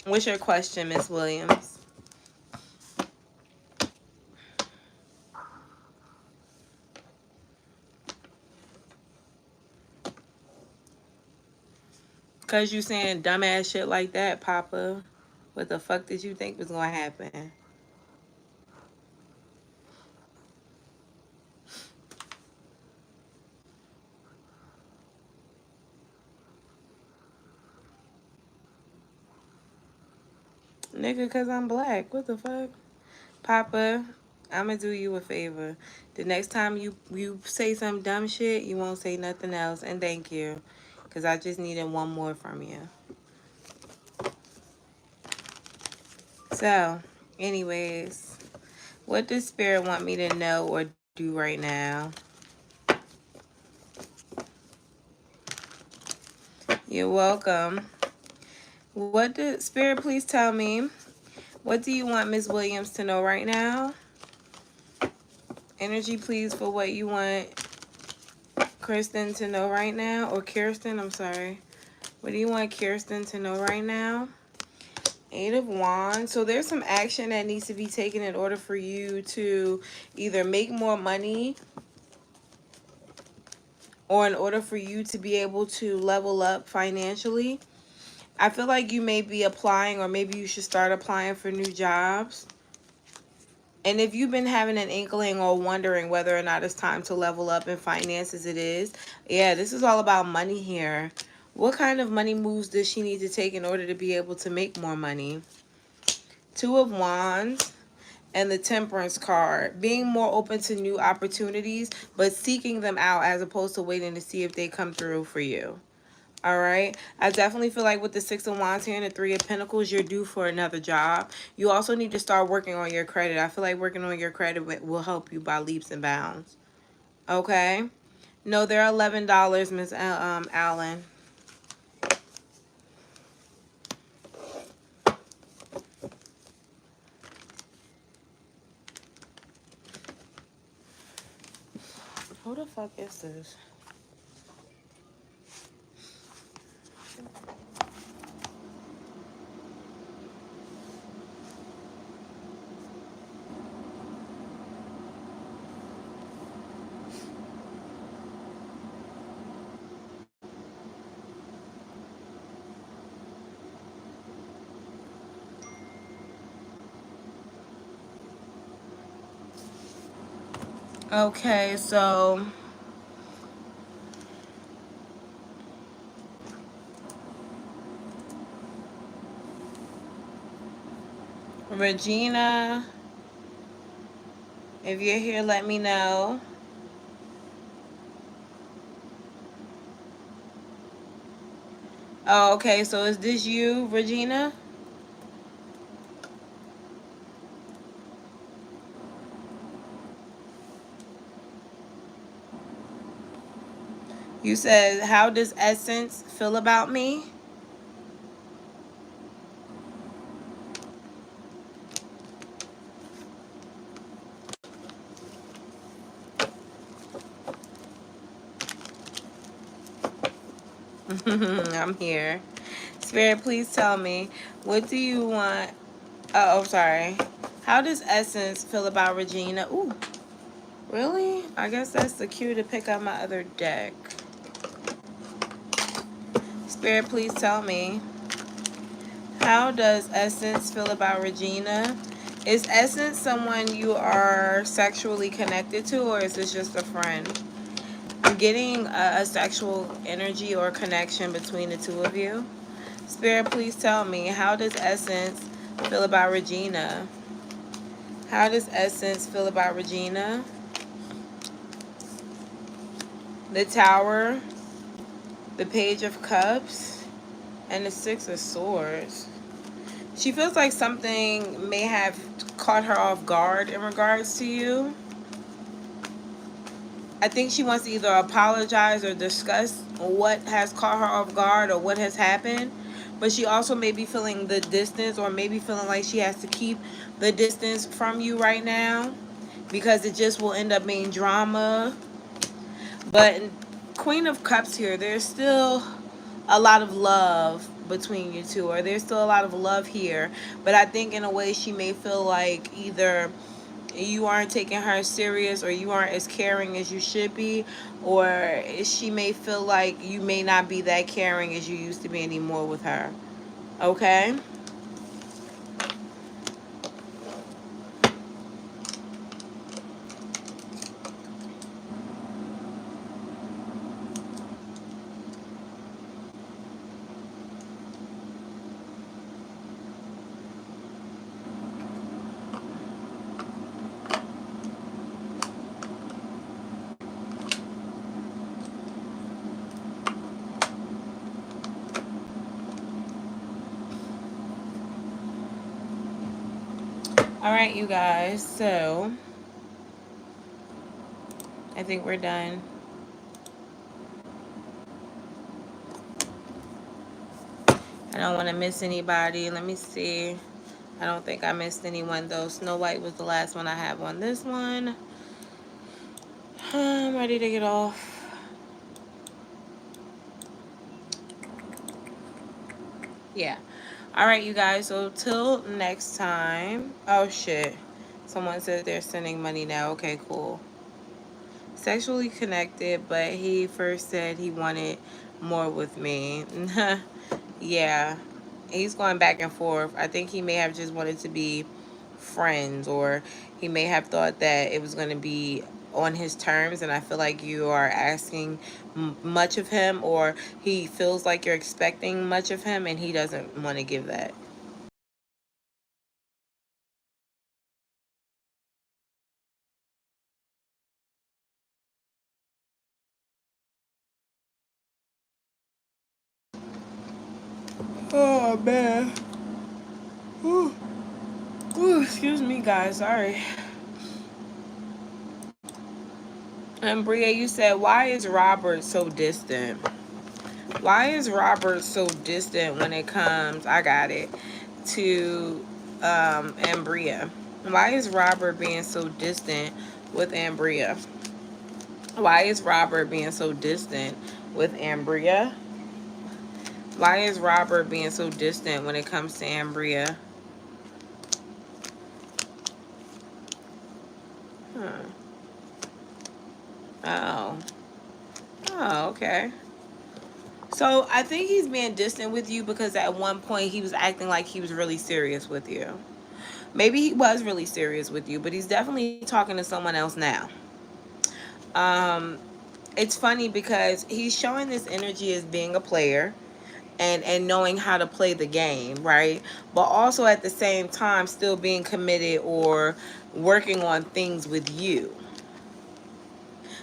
What's your question, Miss Williams? Because you saying dumbass shit like that, Papa. What the fuck did you think was going to happen? Nigga, because I'm black. What the fuck? Papa, I'm going to do you a favor. The next time you say some dumb shit, you won't say nothing else. And thank you. Because I just needed one more from you. So, anyways, what does Spirit want me to know or do right now? You're welcome. What did Spirit please tell me? What do you want Miss Williams to know right now? Energy, please, for what you want Kristen to know right now. Or Kirsten, I'm sorry. What do you want Kirsten to know right now? 8 of Wands. So there's some action that needs to be taken in order for you to either make more money or in order for you to be able to level up financially. I feel like you may be applying, or maybe you should start applying for new jobs. And if you've been having an inkling or wondering whether or not it's time to level up in finances, it is. Yeah, this is all about money here. What kind of money moves does she need to take in order to be able to make more money? 2 of Wands and the Temperance card. Being more open to new opportunities, but seeking them out as opposed to waiting to see if they come through for you. All right. I definitely feel like with the 6 of Wands here and the 3 of Pentacles, you're due for another job. You also need to start working on your credit. I feel like working on your credit will help you by leaps and bounds. Okay. No, they're $11, Miss Allen. Who the fuck is this? Okay, so Regina, if you're here, let me know. Oh, okay, so is this you, Regina? You said, how does Essence feel about me? I'm here. Spirit, please tell me, what do you want? Oh, sorry. How does Essence feel about Regina? Ooh, really? I guess that's the cue to pick up my other deck. Spirit, please tell me, how does Essence feel about Regina? Is Essence someone you are sexually connected to, or is this just a friend? I'm getting a sexual energy or connection between the two of you. Spirit, please tell me, how does Essence feel about Regina? How does Essence feel about Regina? The Tower, the Page of Cups, and the Six of Swords. She feels like something may have caught her off guard in regards to you. I think she wants to either apologize or discuss what has caught her off guard or what has happened. But she also may be feeling the distance, or maybe feeling like she has to keep the distance from you right now, because it just will end up being drama. But Queen of Cups here, there's still a lot of love between you two, or there's still a lot of love here. But I think in a way she may feel like either you aren't taking her serious, or you aren't as caring as you should be, or she may feel like you may not be that caring as you used to be anymore with her. Okay? Alright, you guys, so I think we're done. I don't want to miss anybody. Let me see. I don't think I missed anyone, though. Snow White was the last one I have on this one. I'm ready to get off. Yeah. All right, you guys. So till next time. Oh, shit. Someone said they're sending money now. Okay, cool. Sexually connected, but he first said he wanted more with me. Yeah. He's going back and forth. I think he may have just wanted to be friends, or he may have thought that it was going to be on his terms, and I feel like you are asking much of him, or he feels like you're expecting much of him and he doesn't want to give that. Oh man. Ooh. Ooh, excuse me guys, sorry. And Bria, you said, why is Robert so distant? Why is Robert so distant when it comes, I got it, to Ambria? Why is Robert being so distant with Ambria? Why is Robert being so distant with Ambria? Why is Robert being so distant when it comes to Ambria? Huh. Oh. Oh, okay. So I think he's being distant with you because at one point he was acting like he was really serious with you. Maybe he was really serious with you, but he's definitely talking to someone else now. It's funny because he's showing this energy as being a player and knowing how to play the game, right? But also at the same time still being committed or working on things with you.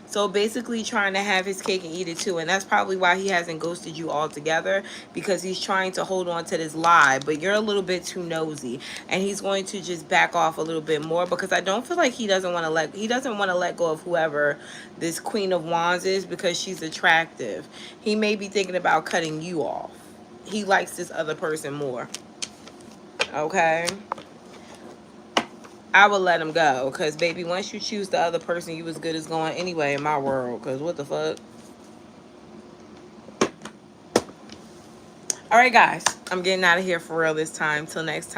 So basically trying to have his cake and eat it too. And that's probably why he hasn't ghosted you altogether, because he's trying to hold on to this lie. But you're a little bit too nosy. And he's going to just back off a little bit more, because I don't feel like he doesn't want to let go of whoever this Queen of Wands is, because she's attractive. He may be thinking about cutting you off. He likes this other person more. Okay? I would let him go, because baby, once you choose the other person, you as good as going anyway in my world, because what the fuck. All right, guys, I'm getting out of here for real this time. Till next time.